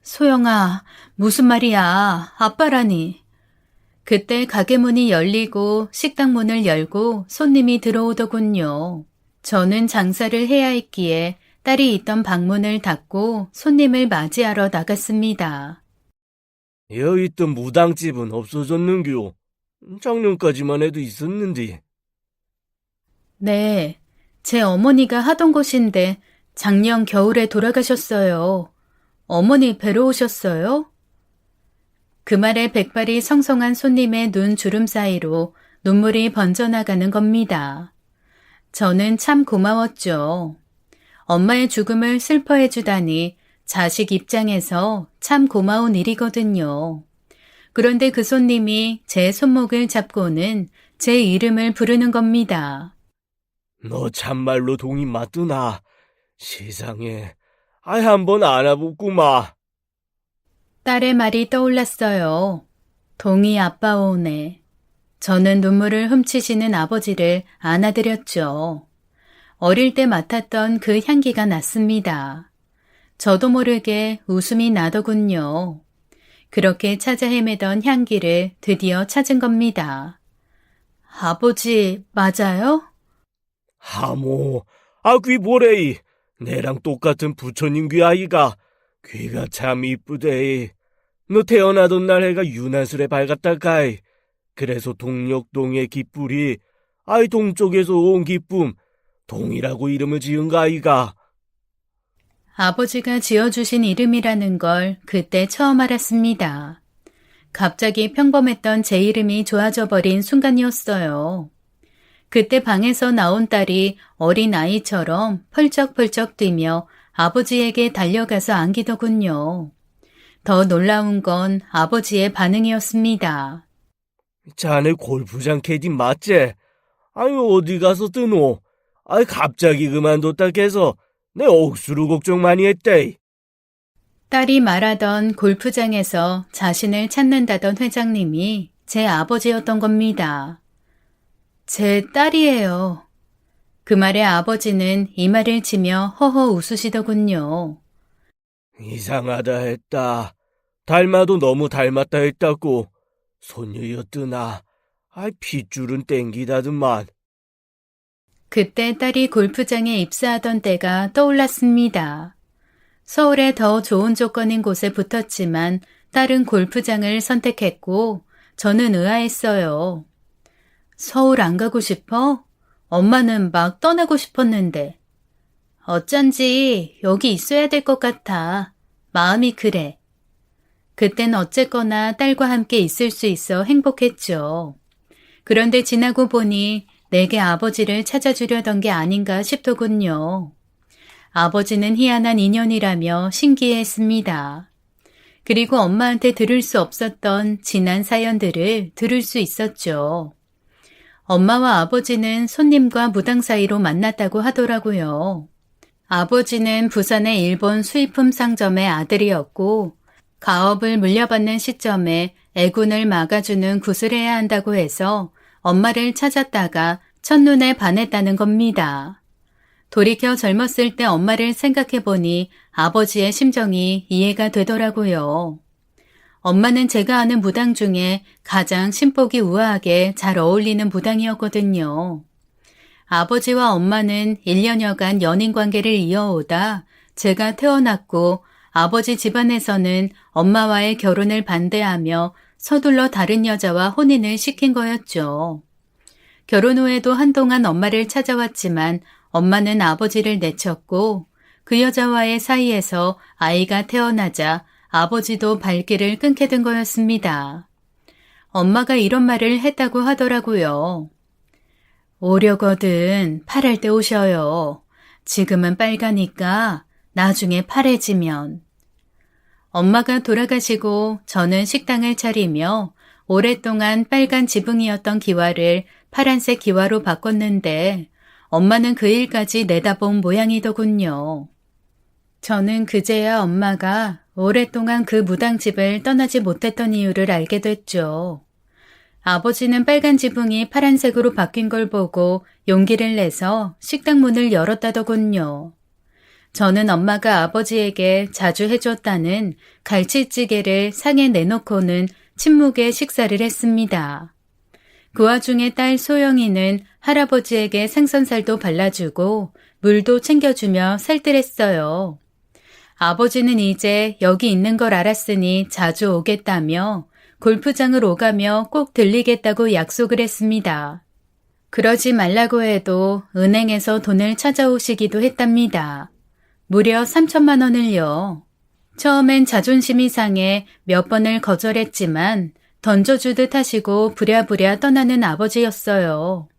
소영아, 무슨 말이야. 아빠라니. 그때 가게 문이 열리고 식당 문을 열고 손님이 들어오더군요. 저는 장사를 해야 했기에 딸이 있던 방문을 닫고 손님을 맞이하러 나갔습니다. 여기 있던 무당집은 없어졌는겨. 작년까지만 해도 있었는데. 네, 제 어머니가 하던 곳인데 작년 겨울에 돌아가셨어요. 어머니 뵈러 오셨어요? 그 말에 백발이 성성한 손님의 눈 주름 사이로 눈물이 번져나가는 겁니다. 저는 참 고마웠죠. 엄마의 죽음을 슬퍼해 주다니 자식 입장에서 참 고마운 일이거든요. 그런데 그 손님이 제 손목을 잡고는 제 이름을 부르는 겁니다. 너 참말로 동이 맞드나? 세상에, 한번 알아보구마. 딸의 말이 떠올랐어요. 동이 아빠 오네. 저는 눈물을 훔치시는 아버지를 안아드렸죠. 어릴 때 맡았던 그 향기가 났습니다. 저도 모르게 웃음이 나더군요. 그렇게 찾아 헤매던 향기를 드디어 찾은 겁니다. 아버지, 맞아요? 하모, 귀 보래이. 내랑 똑같은 부처님 귀 아이가. 귀가 참 이쁘대이. 너 태어나던 날 해가 유난스레 밝았다카이. 그래서 동력동의 기뿔이 동쪽에서 온 기쁨, 동이라고 이름을 지은 거 아이가. 아버지가 지어주신 이름이라는 걸 그때 처음 알았습니다. 갑자기 평범했던 제 이름이 좋아져 버린 순간이었어요. 그때 방에서 나온 딸이 어린 아이처럼 펄쩍펄쩍 뛰며 아버지에게 달려가서 안기더군요. 더 놀라운 건 아버지의 반응이었습니다. 자네 골프장 캐디 맞지? 어디 가서 뜨노? 갑자기 그만뒀다 해서 내 억수로 걱정 많이 했대. 딸이 말하던 골프장에서 자신을 찾는다던 회장님이 제 아버지였던 겁니다. 제 딸이에요. 그 말에 아버지는 이마를 치며 허허 웃으시더군요. 이상하다 했다. 닮아도 너무 닮았다 했다고. 소녀였드나. 핏줄은 땡기다더만. 그때 딸이 골프장에 입사하던 때가 떠올랐습니다. 서울에 더 좋은 조건인 곳에 붙었지만 딸은 골프장을 선택했고 저는 의아했어요. 서울 안 가고 싶어? 엄마는 막 떠나고 싶었는데. 어쩐지 여기 있어야 될 것 같아. 마음이 그래. 그땐 어쨌거나 딸과 함께 있을 수 있어 행복했죠. 그런데 지나고 보니 내게 아버지를 찾아주려던 게 아닌가 싶더군요. 아버지는 희한한 인연이라며 신기해했습니다. 그리고 엄마한테 들을 수 없었던 지난 사연들을 들을 수 있었죠. 엄마와 아버지는 손님과 무당 사이로 만났다고 하더라고요. 아버지는 부산의 일본 수입품 상점의 아들이었고 가업을 물려받는 시점에 애군을 막아주는 굿을 해야 한다고 해서 엄마를 찾았다가 첫눈에 반했다는 겁니다. 돌이켜 젊었을 때 엄마를 생각해보니 아버지의 심정이 이해가 되더라고요. 엄마는 제가 아는 무당 중에 가장 신복이 우아하게 잘 어울리는 무당이었거든요. 아버지와 엄마는 1년여간 연인관계를 이어오다 제가 태어났고 아버지 집안에서는 엄마와의 결혼을 반대하며 서둘러 다른 여자와 혼인을 시킨 거였죠. 결혼 후에도 한동안 엄마를 찾아왔지만 엄마는 아버지를 내쳤고 그 여자와의 사이에서 아이가 태어나자 아버지도 발길을 끊게 된 거였습니다. 엄마가 이런 말을 했다고 하더라고요. 오려거든 파랄 때 오셔요. 지금은 빨가니까 나중에 파래지면. 엄마가 돌아가시고 저는 식당을 차리며 오랫동안 빨간 지붕이었던 기와를 파란색 기와로 바꿨는데 엄마는 그 일까지 내다본 모양이더군요. 저는 그제야 엄마가 오랫동안 그 무당집을 떠나지 못했던 이유를 알게 됐죠. 아버지는 빨간 지붕이 파란색으로 바뀐 걸 보고 용기를 내서 식당 문을 열었다더군요. 저는 엄마가 아버지에게 자주 해줬다는 갈치찌개를 상에 내놓고는 침묵의 식사를 했습니다. 그 와중에 딸 소영이는 할아버지에게 생선살도 발라주고 물도 챙겨주며 살뜰했어요. 아버지는 이제 여기 있는 걸 알았으니 자주 오겠다며 골프장을 오가며 꼭 들리겠다고 약속을 했습니다. 그러지 말라고 해도 은행에서 돈을 찾아오시기도 했답니다. 무려 3천만 원을요. 처음엔 자존심이 상해 몇 번을 거절했지만 던져주듯 하시고 부랴부랴 떠나는 아버지였어요.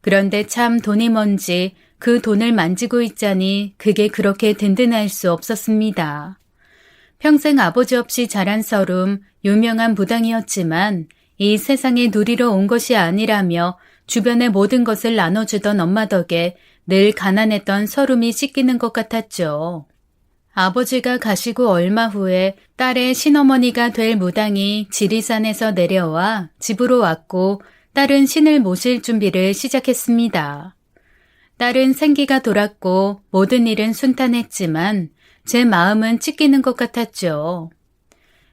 그런데 참 돈이 뭔지 그 돈을 만지고 있자니 그게 그렇게 든든할 수 없었습니다. 평생 아버지 없이 자란 서름 유명한 무당이었지만 이 세상에 누리러 온 것이 아니라며 주변의 모든 것을 나눠주던 엄마 덕에 늘 가난했던 서름이 씻기는 것 같았죠. 아버지가 가시고 얼마 후에 딸의 신어머니가 될 무당이 지리산에서 내려와 집으로 왔고 딸은 신을 모실 준비를 시작했습니다. 딸은 생기가 돌았고 모든 일은 순탄했지만 제 마음은 찢기는 것 같았죠.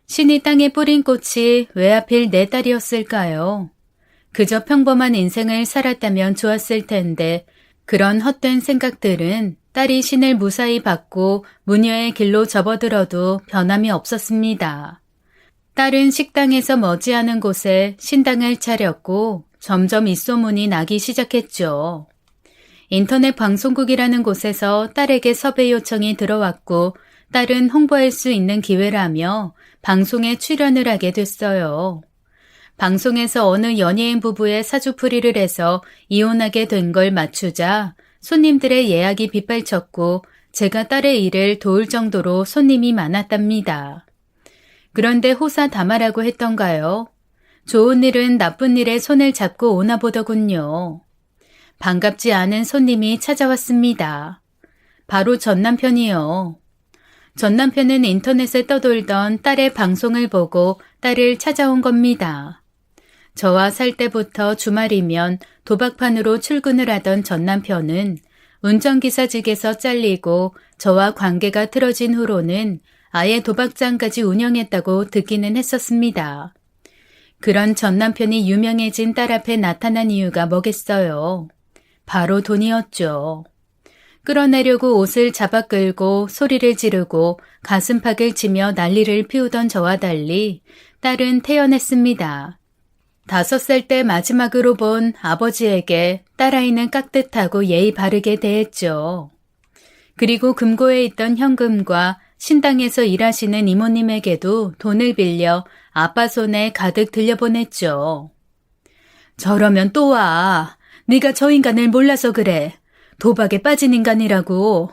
신이 땅에 뿌린 꽃이 왜 하필 내 딸이었을까요? 그저 평범한 인생을 살았다면 좋았을 텐데 그런 헛된 생각들은 딸이 신을 무사히 받고 무녀의 길로 접어들어도 변함이 없었습니다. 딸은 식당에서 머지않은 곳에 신당을 차렸고 점점 입소문이 나기 시작했죠. 인터넷 방송국이라는 곳에서 딸에게 섭외 요청이 들어왔고 딸은 홍보할 수 있는 기회라며 방송에 출연을 하게 됐어요. 방송에서 어느 연예인 부부의 사주풀이를 해서 이혼하게 된 걸 맞추자 손님들의 예약이 빗발쳤고 제가 딸의 일을 도울 정도로 손님이 많았답니다. 그런데 호사다마라고 했던가요? 좋은 일은 나쁜 일에 손을 잡고 오나 보더군요. 반갑지 않은 손님이 찾아왔습니다. 바로 전 남편이요. 전 남편은 인터넷에 떠돌던 딸의 방송을 보고 딸을 찾아온 겁니다. 저와 살 때부터 주말이면 도박판으로 출근을 하던 전 남편은 운전기사직에서 잘리고 저와 관계가 틀어진 후로는 아예 도박장까지 운영했다고 듣기는 했었습니다. 그런 전 남편이 유명해진 딸 앞에 나타난 이유가 뭐겠어요? 바로 돈이었죠. 끌어내려고 옷을 잡아 끌고 소리를 지르고 가슴팍을 치며 난리를 피우던 저와 달리 딸은 태연했습니다. 5살 때 마지막으로 본 아버지에게 딸아이는 깍듯하고 예의 바르게 대했죠. 그리고 금고에 있던 현금과 신당에서 일하시는 이모님에게도 돈을 빌려 아빠 손에 가득 들려보냈죠. 저러면 또 와. 네가 저 인간을 몰라서 그래. 도박에 빠진 인간이라고.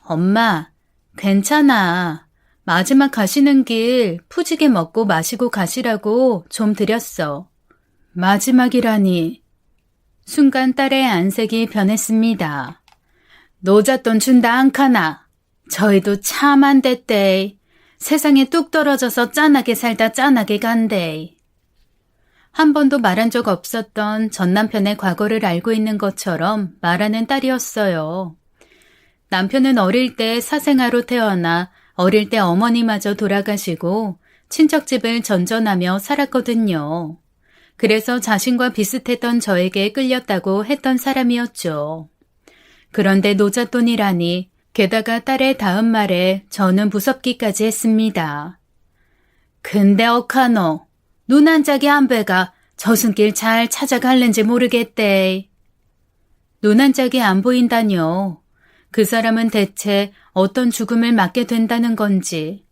엄마, 괜찮아. 마지막 가시는 길 푸지게 먹고 마시고 가시라고 좀 드렸어. 마지막이라니. 순간 딸의 안색이 변했습니다. 노잣돈 준다 않카나. 저희도 참 안 됐대. 세상에 뚝 떨어져서 짠하게 살다 짠하게 간대. 한 번도 말한 적 없었던 전 남편의 과거를 알고 있는 것처럼 말하는 딸이었어요. 남편은 어릴 때 사생아로 태어나 어릴 때 어머니마저 돌아가시고 친척집을 전전하며 살았거든요. 그래서 자신과 비슷했던 저에게 끌렸다고 했던 사람이었죠. 그런데 노잣돈이라니 게다가 딸의 다음 말에 저는 무섭기까지 했습니다. 근데 어카노, 눈 한 짝의 안배가 저승길 잘 찾아갈는지 모르겠대. 눈 한 짝이 안 보인다뇨. 그 사람은 대체 어떤 죽음을 맞게 된다는 건지.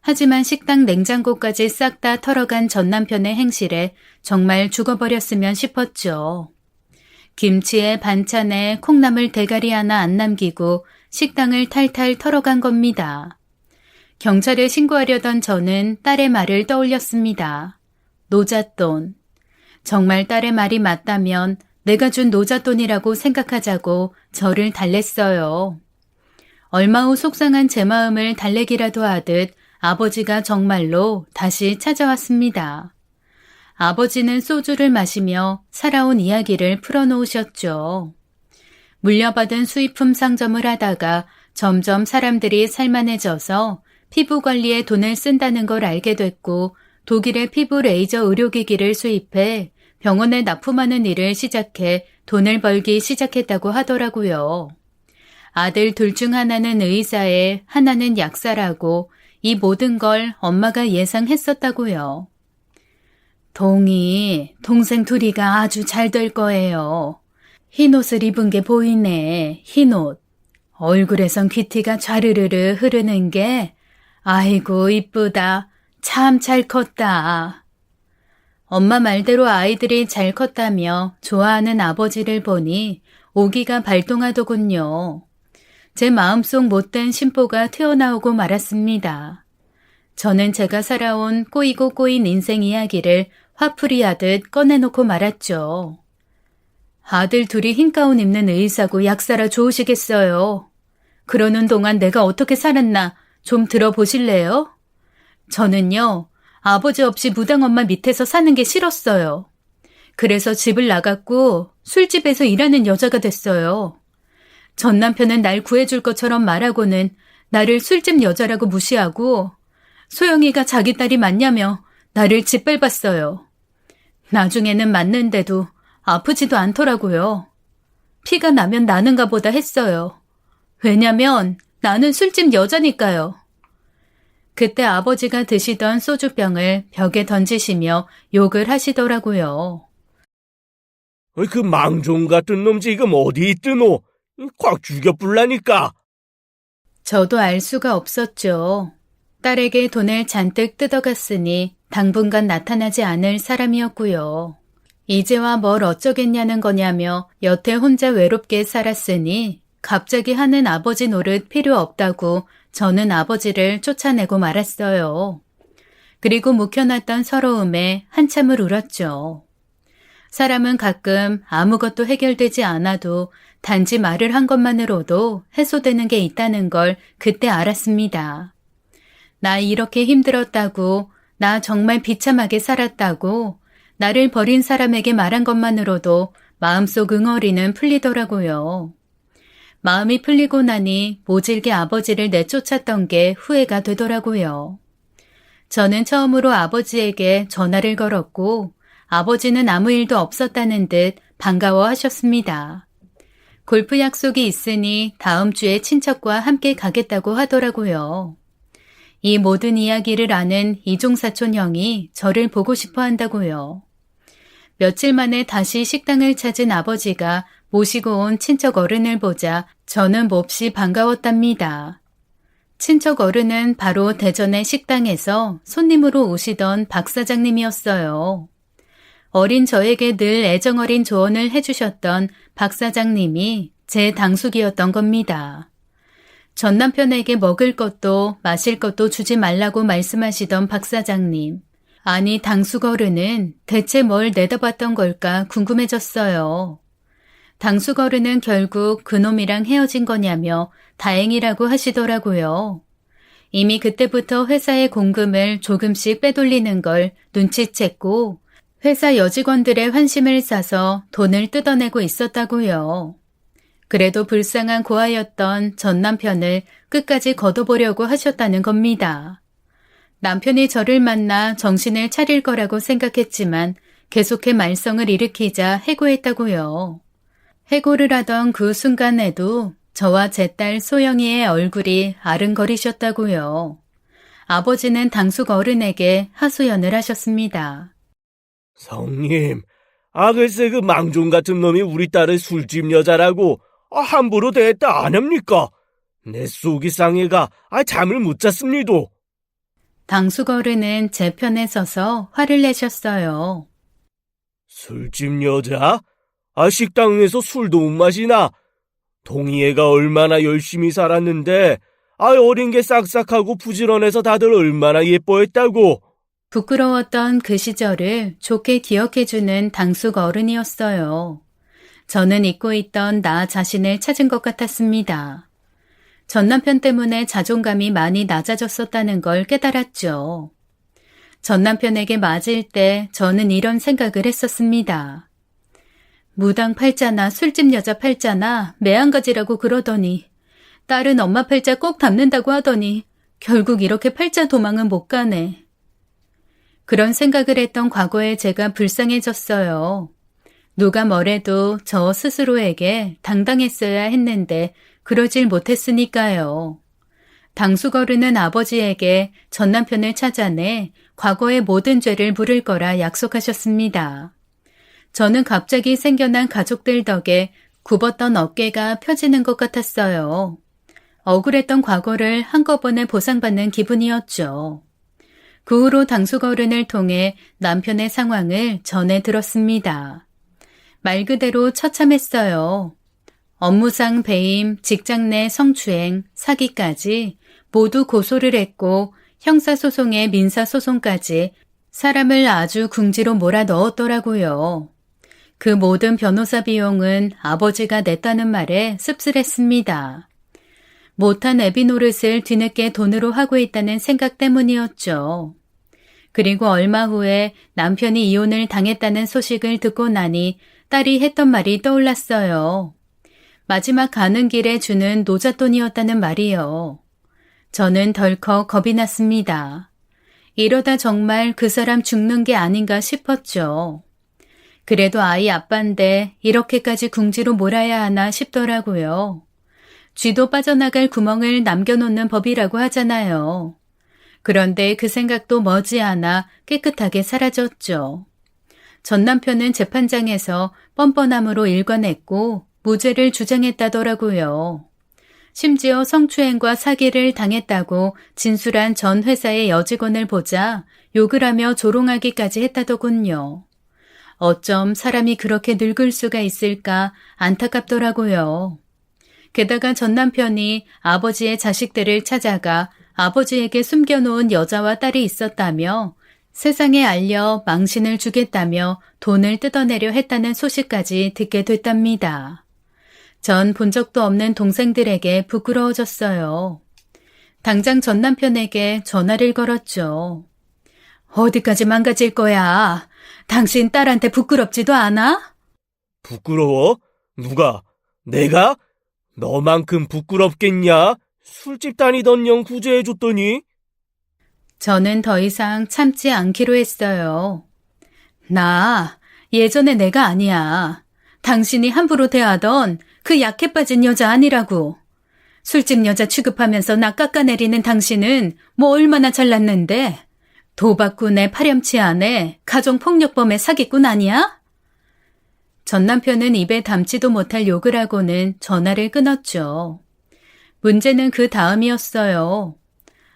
하지만 식당 냉장고까지 싹 다 털어간 전 남편의 행실에 정말 죽어버렸으면 싶었죠. 김치에 반찬에 콩나물 대가리 하나 안 남기고 식당을 탈탈 털어간 겁니다. 경찰에 신고하려던 저는 딸의 말을 떠올렸습니다. 노잣돈. 정말 딸의 말이 맞다면 내가 준 노잣돈이라고 생각하자고 저를 달랬어요. 얼마 후 속상한 제 마음을 달래기라도 하듯 아버지가 정말로 다시 찾아왔습니다. 아버지는 소주를 마시며 살아온 이야기를 풀어놓으셨죠. 물려받은 수입품 상점을 하다가 점점 사람들이 살만해져서 피부 관리에 돈을 쓴다는 걸 알게 됐고 독일의 피부 레이저 의료기기를 수입해 병원에 납품하는 일을 시작해 돈을 벌기 시작했다고 하더라고요. 아들 둘 중 하나는 의사에 하나는 약사라고 이 모든 걸 엄마가 예상했었다고요. 동생 둘이가 아주 잘 될 거예요. 흰옷을 입은 게 보이네. 흰옷. 얼굴에선 귀티가 좌르르르 흐르는 게 아이고 이쁘다. 참 잘 컸다. 엄마 말대로 아이들이 잘 컸다며 좋아하는 아버지를 보니 오기가 발동하더군요. 제 마음속 못된 심보가 튀어나오고 말았습니다. 저는 제가 살아온 꼬이고 꼬인 인생 이야기를 화풀이하듯 꺼내놓고 말았죠. 아들 둘이 흰 가운 입는 의사고 약사라 좋으시겠어요. 그러는 동안 내가 어떻게 살았나 좀 들어보실래요? 저는요, 아버지 없이 무당 엄마 밑에서 사는 게 싫었어요. 그래서 집을 나갔고 술집에서 일하는 여자가 됐어요. 전 남편은 날 구해줄 것처럼 말하고는 나를 술집 여자라고 무시하고 소영이가 자기 딸이 맞냐며 나를 짓밟았어요. 나중에는 맞는데도 아프지도 않더라고요. 피가 나면 나는가 보다 했어요. 왜냐면 나는 술집 여자니까요. 그때 아버지가 드시던 소주병을 벽에 던지시며 욕을 하시더라고요. 그 망종 같은 놈 지금 어디 있드노? 꽉 죽여 불라니까. 저도 알 수가 없었죠. 딸에게 돈을 잔뜩 뜯어갔으니 당분간 나타나지 않을 사람이었고요. 이제와 뭘 어쩌겠냐는 거냐며 여태 혼자 외롭게 살았으니 갑자기 하는 아버지 노릇 필요 없다고 저는 아버지를 쫓아내고 말았어요. 그리고 묵혀놨던 서러움에 한참을 울었죠. 사람은 가끔 아무것도 해결되지 않아도 단지 말을 한 것만으로도 해소되는 게 있다는 걸 그때 알았습니다. 나 이렇게 힘들었다고, 나 정말 비참하게 살았다고, 나를 버린 사람에게 말한 것만으로도 마음속 응어리는 풀리더라고요. 마음이 풀리고 나니 모질게 아버지를 내쫓았던 게 후회가 되더라고요. 저는 처음으로 아버지에게 전화를 걸었고 아버지는 아무 일도 없었다는 듯 반가워하셨습니다. 골프 약속이 있으니 다음 주에 친척과 함께 가겠다고 하더라고요. 이 모든 이야기를 아는 이종사촌 형이 저를 보고 싶어 한다고요. 며칠 만에 다시 식당을 찾은 아버지가 모시고 온 친척 어른을 보자 저는 몹시 반가웠답니다. 친척 어른은 바로 대전의 식당에서 손님으로 오시던 박 사장님이었어요. 어린 저에게 늘 애정어린 조언을 해주셨던 박 사장님이 제 당숙이었던 겁니다. 전 남편에게 먹을 것도 마실 것도 주지 말라고 말씀하시던 박 사장님. 아니 당숙 어른은 대체 뭘 내다봤던 걸까 궁금해졌어요. 당숙 어른은 결국 그놈이랑 헤어진 거냐며 다행이라고 하시더라고요. 이미 그때부터 회사의 공금을 조금씩 빼돌리는 걸 눈치챘고 회사 여직원들의 환심을 사서 돈을 뜯어내고 있었다고요. 그래도 불쌍한 고아였던 전 남편을 끝까지 걷어보려고 하셨다는 겁니다. 남편이 저를 만나 정신을 차릴 거라고 생각했지만 계속해 말썽을 일으키자 해고했다고요. 해고를 하던 그 순간에도 저와 제 딸 소영이의 얼굴이 아른거리셨다고요. 아버지는 당숙 어른에게 하소연을 하셨습니다. 성님, 글쎄 그 망종 같은 놈이 우리 딸을 술집 여자라고 함부로 대했다 안 합니까? 내 속이 상해가 잠을 못 잤습니다. 당숙 어른은 제 편에 서서 화를 내셨어요. 술집 여자? 식당에서 술도 못 마시나? 동희애가 얼마나 열심히 살았는데 어린 게 싹싹하고 부지런해서 다들 얼마나 예뻐했다고. 부끄러웠던 그 시절을 좋게 기억해주는 당숙 어른이었어요. 저는 잊고 있던 나 자신을 찾은 것 같았습니다. 전 남편 때문에 자존감이 많이 낮아졌었다는 걸 깨달았죠. 전 남편에게 맞을 때 저는 이런 생각을 했었습니다. 무당 팔자나 술집 여자 팔자나 매한가지라고 그러더니 딸은 엄마 팔자 꼭 닮는다고 하더니 결국 이렇게 팔자 도망은 못 가네. 그런 생각을 했던 과거에 제가 불쌍해졌어요. 누가 뭐래도 저 스스로에게 당당했어야 했는데 그러질 못했으니까요. 당숙 어른은 아버지에게 전 남편을 찾아내 과거의 모든 죄를 물을 거라 약속하셨습니다. 저는 갑자기 생겨난 가족들 덕에 굽었던 어깨가 펴지는 것 같았어요. 억울했던 과거를 한꺼번에 보상받는 기분이었죠. 그 후로 당숙 어른을 통해 남편의 상황을 전해 들었습니다. 말 그대로 처참했어요. 업무상 배임, 직장 내 성추행, 사기까지 모두 고소를 했고 형사소송에 민사소송까지 사람을 아주 궁지로 몰아 넣었더라고요. 그 모든 변호사 비용은 아버지가 냈다는 말에 씁쓸했습니다. 못한 애비 노릇을 뒤늦게 돈으로 하고 있다는 생각 때문이었죠. 그리고 얼마 후에 남편이 이혼을 당했다는 소식을 듣고 나니 딸이 했던 말이 떠올랐어요. 마지막 가는 길에 주는 노잣돈이었다는 말이요. 저는 덜컥 겁이 났습니다. 이러다 정말 그 사람 죽는 게 아닌가 싶었죠. 그래도 아이 아빠인데 이렇게까지 궁지로 몰아야 하나 싶더라고요. 쥐도 빠져나갈 구멍을 남겨놓는 법이라고 하잖아요. 그런데 그 생각도 머지않아 깨끗하게 사라졌죠. 전 남편은 재판장에서 뻔뻔함으로 일관했고 무죄를 주장했다더라고요. 심지어 성추행과 사기를 당했다고 진술한 전 회사의 여직원을 보자 욕을 하며 조롱하기까지 했다더군요. 어쩜 사람이 그렇게 늙을 수가 있을까 안타깝더라고요. 게다가 전 남편이 아버지의 자식들을 찾아가 아버지에게 숨겨놓은 여자와 딸이 있었다며 세상에 알려 망신을 주겠다며 돈을 뜯어내려 했다는 소식까지 듣게 됐답니다. 전 본 적도 없는 동생들에게 부끄러워졌어요. 당장 전 남편에게 전화를 걸었죠. 어디까지 망가질 거야? 당신 딸한테 부끄럽지도 않아? 부끄러워? 누가? 내가? 너만큼 부끄럽겠냐? 술집 다니던 년 구제해줬더니? 저는 더 이상 참지 않기로 했어요. 나 예전에 내가 아니야. 당신이 함부로 대하던 그 약해 빠진 여자 아니라고. 술집 여자 취급하면서 나 깎아내리는 당신은 뭐 얼마나 잘났는데. 도박꾼의 파렴치 안에 가정폭력범의 사기꾼 아니야? 전 남편은 입에 담지도 못할 욕을 하고는 전화를 끊었죠. 문제는 그 다음이었어요.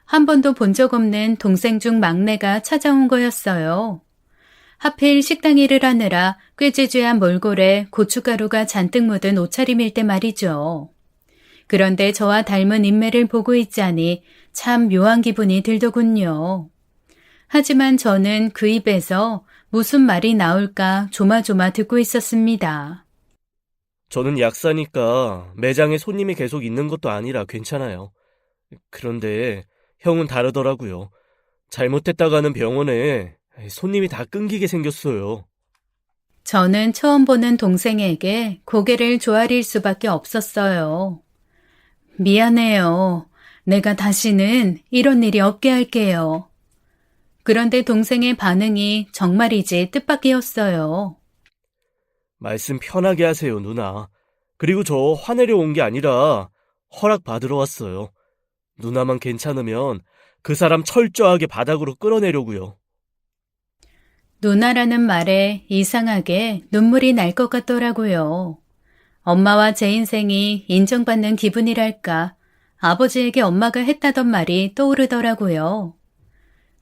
한 번도 본 적 없는 동생 중 막내가 찾아온 거였어요. 하필 식당 일을 하느라 꾀지죄한 몰골에 고춧가루가 잔뜩 묻은 옷차림일 때 말이죠. 그런데 저와 닮은 인매를 보고 있자니 참 묘한 기분이 들더군요. 하지만 저는 그 입에서 무슨 말이 나올까 조마조마 듣고 있었습니다. 저는 약사니까 매장에 손님이 계속 있는 것도 아니라 괜찮아요. 그런데 형은 다르더라고요. 잘못했다가는 병원에 손님이 다 끊기게 생겼어요. 저는 처음 보는 동생에게 고개를 조아릴 수밖에 없었어요. 미안해요. 내가 다시는 이런 일이 없게 할게요. 그런데 동생의 반응이 정말이지 뜻밖이었어요. 말씀 편하게 하세요, 누나. 그리고 저 화내려 온 게 아니라 허락 받으러 왔어요. 누나만 괜찮으면 그 사람 철저하게 바닥으로 끌어내려고요. 누나라는 말에 이상하게 눈물이 날 것 같더라고요. 엄마와 제 인생이 인정받는 기분이랄까. 아버지에게 엄마가 했다던 말이 떠오르더라고요.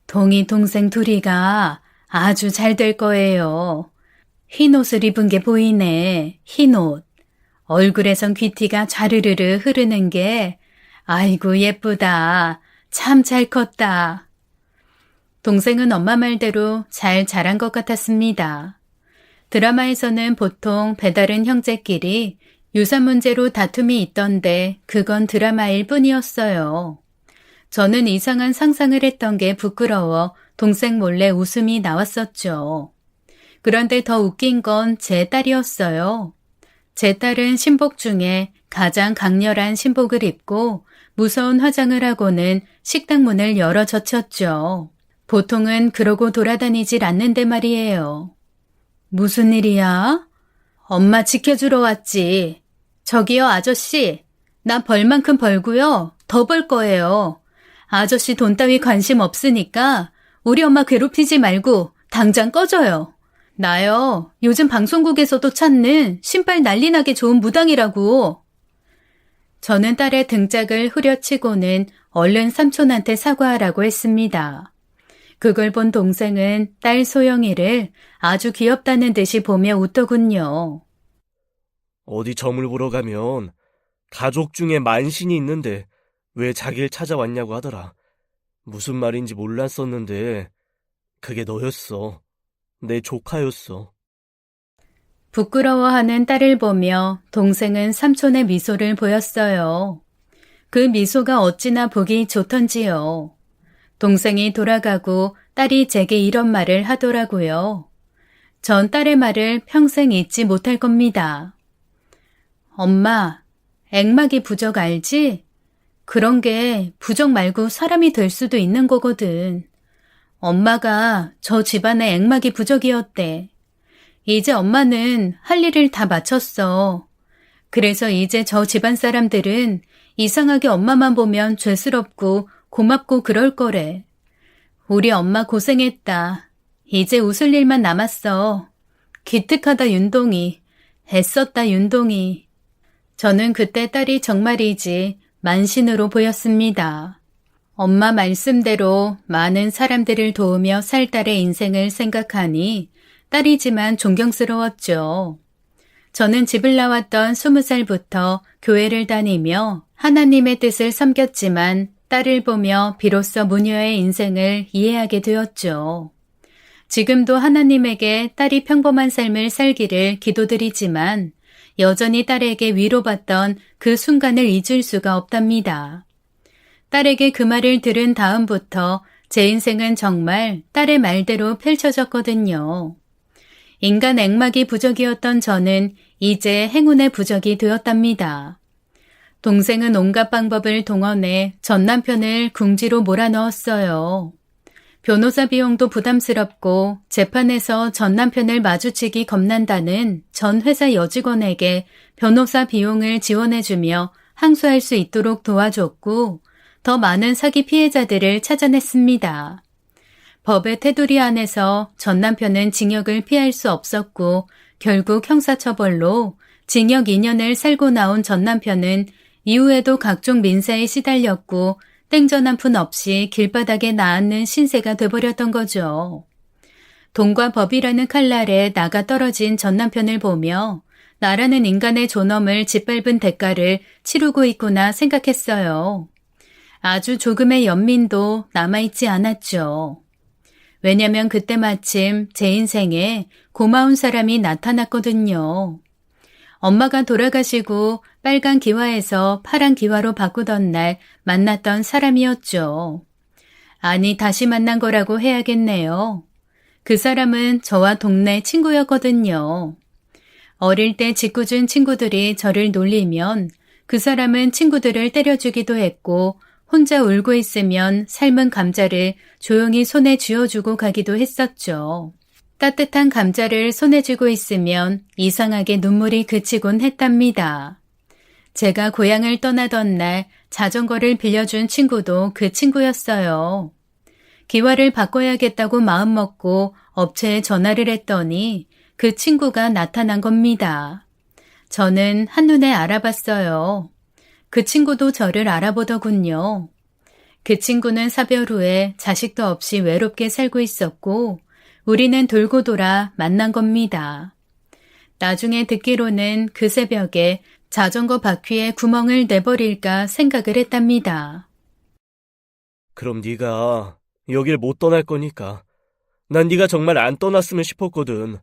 동이 동생 둘이가 아주 잘 될 거예요. 흰 옷을 입은 게 보이네. 흰 옷. 얼굴에선 귀티가 좌르르르 흐르는 게 아이고 예쁘다. 참 잘 컸다. 동생은 엄마 말대로 잘 자란 것 같았습니다. 드라마에서는 보통 배다른 형제끼리 유산 문제로 다툼이 있던데 그건 드라마일 뿐이었어요. 저는 이상한 상상을 했던 게 부끄러워 동생 몰래 웃음이 나왔었죠. 그런데 더 웃긴 건 제 딸이었어요. 제 딸은 신복 중에 가장 강렬한 신복을 입고 무서운 화장을 하고는 식당 문을 열어 젖혔죠. 보통은 그러고 돌아다니질 않는데 말이에요. 무슨 일이야? 엄마 지켜주러 왔지. 저기요 아저씨, 나 벌만큼 벌고요. 더 벌 거예요. 아저씨 돈 따위 관심 없으니까 우리 엄마 괴롭히지 말고 당장 꺼져요. 나요, 요즘 방송국에서도 찾는 신발 난리나게 좋은 무당이라고. 저는 딸의 등짝을 후려치고는 얼른 삼촌한테 사과하라고 했습니다. 그걸 본 동생은 딸 소영이를 아주 귀엽다는 듯이 보며 웃더군요. 어디 점을 보러 가면 가족 중에 만신이 있는데 왜 자기를 찾아왔냐고 하더라. 무슨 말인지 몰랐었는데 그게 너였어. 내 조카였어. 부끄러워하는 딸을 보며 동생은 삼촌의 미소를 보였어요. 그 미소가 어찌나 보기 좋던지요. 동생이 돌아가고 딸이 제게 이런 말을 하더라고요. 전 딸의 말을 평생 잊지 못할 겁니다. 엄마, 액막이 부적 알지? 그런 게 부적 말고 사람이 될 수도 있는 거거든. 엄마가 저 집안의 액막이 부적이었대. 이제 엄마는 할 일을 다 마쳤어. 그래서 이제 저 집안 사람들은 이상하게 엄마만 보면 죄스럽고 고맙고 그럴 거래. 우리 엄마 고생했다. 이제 웃을 일만 남았어. 기특하다 윤동이. 애썼다 윤동이. 저는 그때 딸이 정말이지 만신으로 보였습니다. 엄마 말씀대로 많은 사람들을 도우며 살 딸의 인생을 생각하니 딸이지만 존경스러웠죠. 저는 집을 나왔던 20살부터 교회를 다니며 하나님의 뜻을 섬겼지만 딸을 보며 비로소 무녀의 인생을 이해하게 되었죠. 지금도 하나님에게 딸이 평범한 삶을 살기를 기도드리지만 여전히 딸에게 위로받던 그 순간을 잊을 수가 없답니다. 딸에게 그 말을 들은 다음부터 제 인생은 정말 딸의 말대로 펼쳐졌거든요. 인간 액막이 부적이었던 저는 이제 행운의 부적이 되었답니다. 동생은 온갖 방법을 동원해 전 남편을 궁지로 몰아넣었어요. 변호사 비용도 부담스럽고 재판에서 전 남편을 마주치기 겁난다는 전 회사 여직원에게 변호사 비용을 지원해주며 항소할 수 있도록 도와줬고 더 많은 사기 피해자들을 찾아냈습니다. 법의 테두리 안에서 전 남편은 징역을 피할 수 없었고 결국 형사처벌로 징역 2년을 살고 나온 전 남편은 이후에도 각종 민사에 시달렸고 땡전 한 푼 없이 길바닥에 나앉는 신세가 돼버렸던 거죠. 돈과 법이라는 칼날에 나가 떨어진 전 남편을 보며 나라는 인간의 존엄을 짓밟은 대가를 치르고 있구나 생각했어요. 아주 조금의 연민도 남아있지 않았죠. 왜냐면 그때 마침 제 인생에 고마운 사람이 나타났거든요. 엄마가 돌아가시고 빨간 기와에서 파란 기와로 바꾸던 날 만났던 사람이었죠. 아니, 다시 만난 거라고 해야겠네요. 그 사람은 저와 동네 친구였거든요. 어릴 때 짓궂은 친구들이 저를 놀리면 그 사람은 친구들을 때려주기도 했고 혼자 울고 있으면 삶은 감자를 조용히 손에 쥐어주고 가기도 했었죠. 따뜻한 감자를 손에 쥐고 있으면 이상하게 눈물이 그치곤 했답니다. 제가 고향을 떠나던 날 자전거를 빌려준 친구도 그 친구였어요. 기와를 바꿔야겠다고 마음먹고 업체에 전화를 했더니 그 친구가 나타난 겁니다. 저는 한눈에 알아봤어요. 그 친구도 저를 알아보더군요. 그 친구는 사별 후에 자식도 없이 외롭게 살고 있었고 우리는 돌고 돌아 만난 겁니다. 나중에 듣기로는 그 새벽에 자전거 바퀴에 구멍을 내버릴까 생각을 했답니다. 그럼 네가 여길 못 떠날 거니까. 난 네가 정말 안 떠났으면 싶었거든.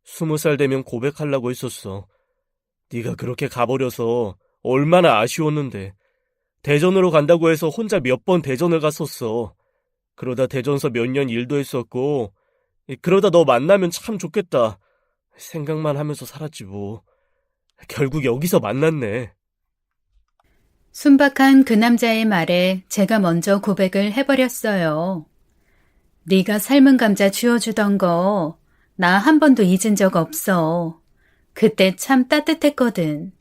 20살 되면 고백하려고 했었어. 네가 그렇게 가버려서 얼마나 아쉬웠는데. 대전으로 간다고 해서 혼자 몇 번 대전을 갔었어. 그러다 대전서 몇 년 일도 했었고 그러다 너 만나면 참 좋겠다. 생각만 하면서 살았지 뭐. 결국 여기서 만났네. 순박한 그 남자의 말에 제가 먼저 고백을 해버렸어요. 네가 삶은 감자 쥐어주던 거 나 한 번도 잊은 적 없어. 그때 참 따뜻했거든.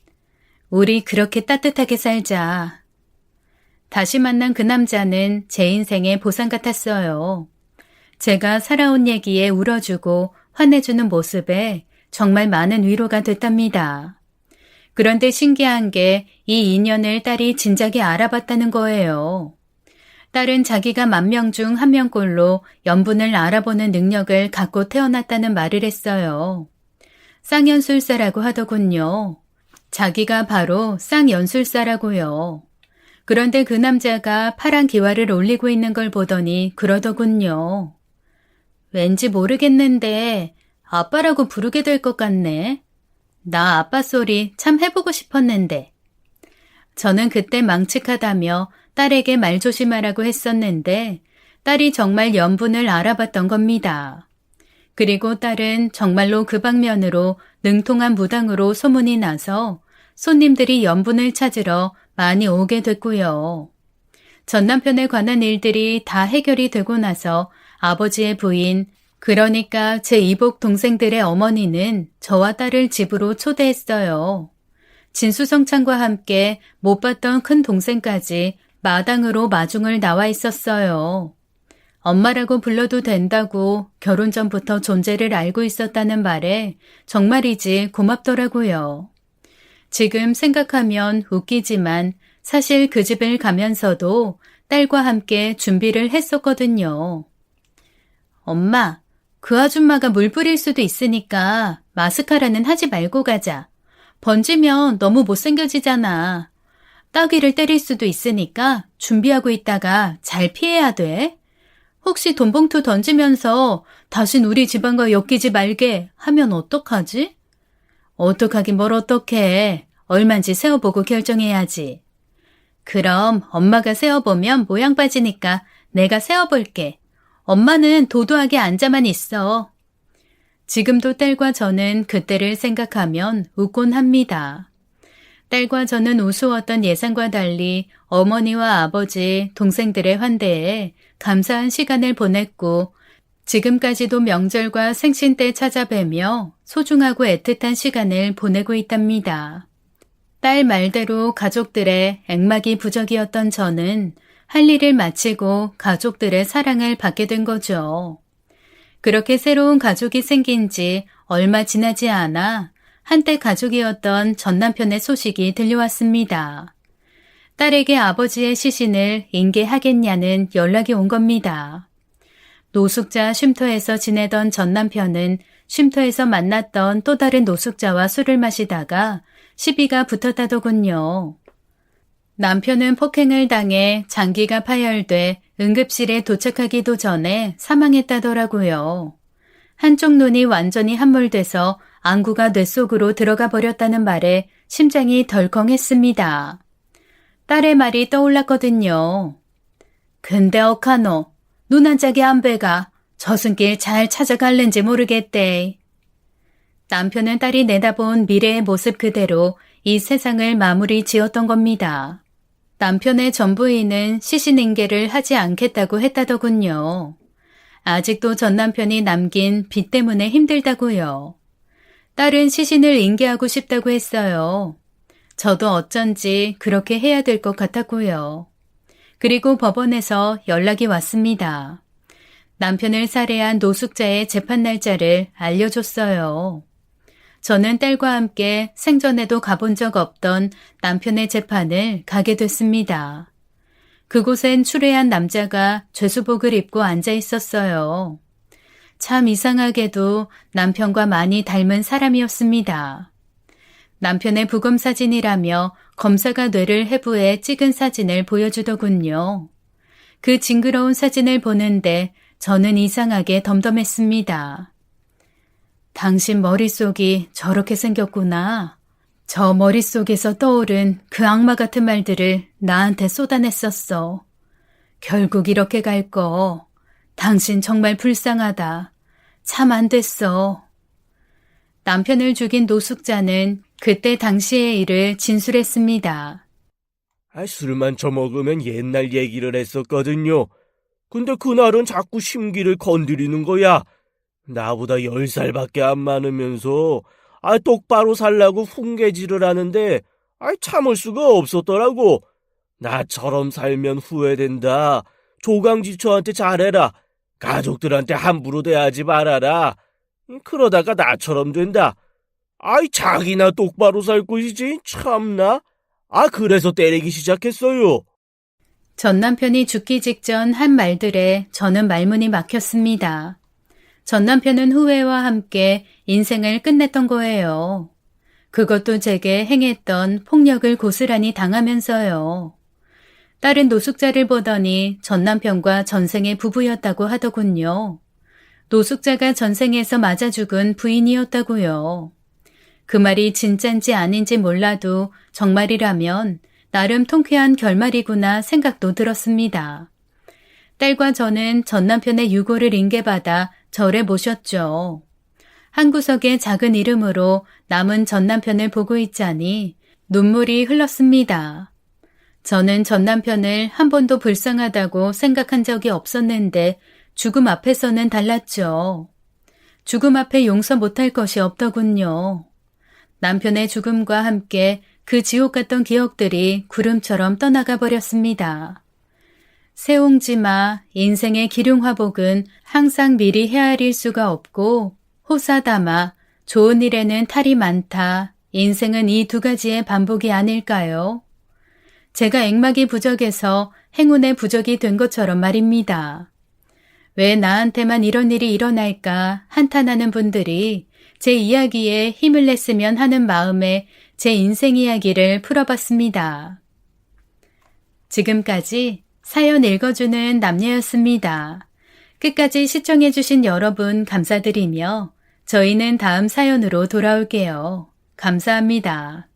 우리 그렇게 따뜻하게 살자. 다시 만난 그 남자는 제 인생의 보상 같았어요. 제가 살아온 얘기에 울어주고 화내주는 모습에 정말 많은 위로가 됐답니다. 그런데 신기한 게 이 인연을 딸이 진작에 알아봤다는 거예요. 딸은 자기가 10,000명 중 1명꼴로 연분을 알아보는 능력을 갖고 태어났다는 말을 했어요. 쌍연술사라고 하더군요. 자기가 바로 쌍연술사라고요. 그런데 그 남자가 파란 기와를 올리고 있는 걸 보더니 그러더군요. 왠지 모르겠는데 아빠라고 부르게 될 것 같네. 나 아빠 소리 참 해보고 싶었는데. 저는 그때 망측하다며 딸에게 말 조심하라고 했었는데 딸이 정말 연분을 알아봤던 겁니다. 그리고 딸은 정말로 그 방면으로 능통한 무당으로 소문이 나서 손님들이 연분을 찾으러 많이 오게 됐고요. 전 남편에 관한 일들이 다 해결이 되고 나서 아버지의 부인, 그러니까 제 이복 동생들의 어머니는 저와 딸을 집으로 초대했어요. 진수성찬과 함께 못 봤던 큰 동생까지 마당으로 마중을 나와 있었어요. 엄마라고 불러도 된다고 결혼 전부터 존재를 알고 있었다는 말에 정말이지 고맙더라고요. 지금 생각하면 웃기지만 사실 그 집을 가면서도 딸과 함께 준비를 했었거든요. 엄마, 그 아줌마가 물 뿌릴 수도 있으니까 마스카라는 하지 말고 가자. 번지면 너무 못생겨지잖아. 따귀를 때릴 수도 있으니까 준비하고 있다가 잘 피해야 돼. 혹시 돈봉투 던지면서 다신 우리 집안과 엮이지 말게 하면 어떡하지? 어떡하긴 뭘 어떡해. 얼만지 세어보고 결정해야지. 그럼 엄마가 세어보면 모양 빠지니까 내가 세어볼게. 엄마는 도도하게 앉아만 있어. 지금도 딸과 저는 그때를 생각하면 웃곤 합니다. 딸과 저는 우스웠던 예상과 달리 어머니와 아버지, 동생들의 환대에 감사한 시간을 보냈고 지금까지도 명절과 생신 때 찾아뵈며 소중하고 애틋한 시간을 보내고 있답니다. 딸 말대로 가족들의 액막이 부적이었던 저는 할 일을 마치고 가족들의 사랑을 받게 된 거죠. 그렇게 새로운 가족이 생긴 지 얼마 지나지 않아 한때 가족이었던 전 남편의 소식이 들려왔습니다. 딸에게 아버지의 시신을 인계하겠냐는 연락이 온 겁니다. 노숙자 쉼터에서 지내던 전 남편은 쉼터에서 만났던 또 다른 노숙자와 술을 마시다가 시비가 붙었다더군요. 남편은 폭행을 당해 장기가 파열돼 응급실에 도착하기도 전에 사망했다더라고요. 한쪽 눈이 완전히 함몰돼서 안구가 뇌 속으로 들어가 버렸다는 말에 심장이 덜컹했습니다. 딸의 말이 떠올랐거든요. 근데 어카노, 눈 한 짝이 안 배가 저승길 잘 찾아갈는지 모르겠대. 남편은 딸이 내다본 미래의 모습 그대로 이 세상을 마무리 지었던 겁니다. 남편의 전부인은 시신인계를 하지 않겠다고 했다더군요. 아직도 전 남편이 남긴 빚 때문에 힘들다고요. 딸은 시신을 인계하고 싶다고 했어요. 저도 어쩐지 그렇게 해야 될 것 같았고요. 그리고 법원에서 연락이 왔습니다. 남편을 살해한 노숙자의 재판 날짜를 알려줬어요. 저는 딸과 함께 생전에도 가본 적 없던 남편의 재판을 가게 됐습니다. 그곳엔 추레한 남자가 죄수복을 입고 앉아 있었어요. 참 이상하게도 남편과 많이 닮은 사람이었습니다. 남편의 부검 사진이라며 검사가 뇌를 해부해 찍은 사진을 보여주더군요. 그 징그러운 사진을 보는데 저는 이상하게 덤덤했습니다. 당신 머릿속이 저렇게 생겼구나. 저 머릿속에서 떠오른 그 악마 같은 말들을 나한테 쏟아냈었어. 결국 이렇게 갈 거. 당신 정말 불쌍하다. 참 안 됐어. 남편을 죽인 노숙자는 그때 당시의 일을 진술했습니다. 술만 처먹으면 옛날 얘기를 했었거든요. 근데 그날은 자꾸 심기를 건드리는 거야. 나보다 10살밖에 안 많으면서 똑바로 살라고 훈계질을 하는데 참을 수가 없었더라고. 나처럼 살면 후회된다. 조강지처한테 잘해라. 가족들한테 함부로 대하지 말아라. 그러다가 나처럼 된다. 자기나 똑바로 살 것이지 참나. 그래서 때리기 시작했어요. 전 남편이 죽기 직전 한 말들에 저는 말문이 막혔습니다. 전 남편은 후회와 함께 인생을 끝냈던 거예요. 그것도 제게 행했던 폭력을 고스란히 당하면서요. 딸은 노숙자를 보더니 전 남편과 전생의 부부였다고 하더군요. 노숙자가 전생에서 맞아 죽은 부인이었다고요. 그 말이 진짠지 아닌지 몰라도 정말이라면 나름 통쾌한 결말이구나 생각도 들었습니다. 딸과 저는 전남편의 유고를 인계받아 절에 모셨죠. 한 구석의 작은 이름으로 남은 전남편을 보고 있자니 눈물이 흘렀습니다. 저는 전남편을 한 번도 불쌍하다고 생각한 적이 없었는데 죽음 앞에서는 달랐죠. 죽음 앞에 용서 못할 것이 없더군요. 남편의 죽음과 함께 그 지옥 같던 기억들이 구름처럼 떠나가 버렸습니다. 세옹지마 인생의 기륭화복은 항상 미리 헤아릴 수가 없고 호사다마 좋은 일에는 탈이 많다. 인생은 이 두 가지의 반복이 아닐까요? 제가 액막이 부적에서 행운의 부적이 된 것처럼 말입니다. 왜 나한테만 이런 일이 일어날까 한탄하는 분들이 제 이야기에 힘을 냈으면 하는 마음에 제 인생 이야기를 풀어봤습니다. 지금까지 사연 읽어주는 남녀였습니다. 끝까지 시청해주신 여러분 감사드리며 저희는 다음 사연으로 돌아올게요. 감사합니다.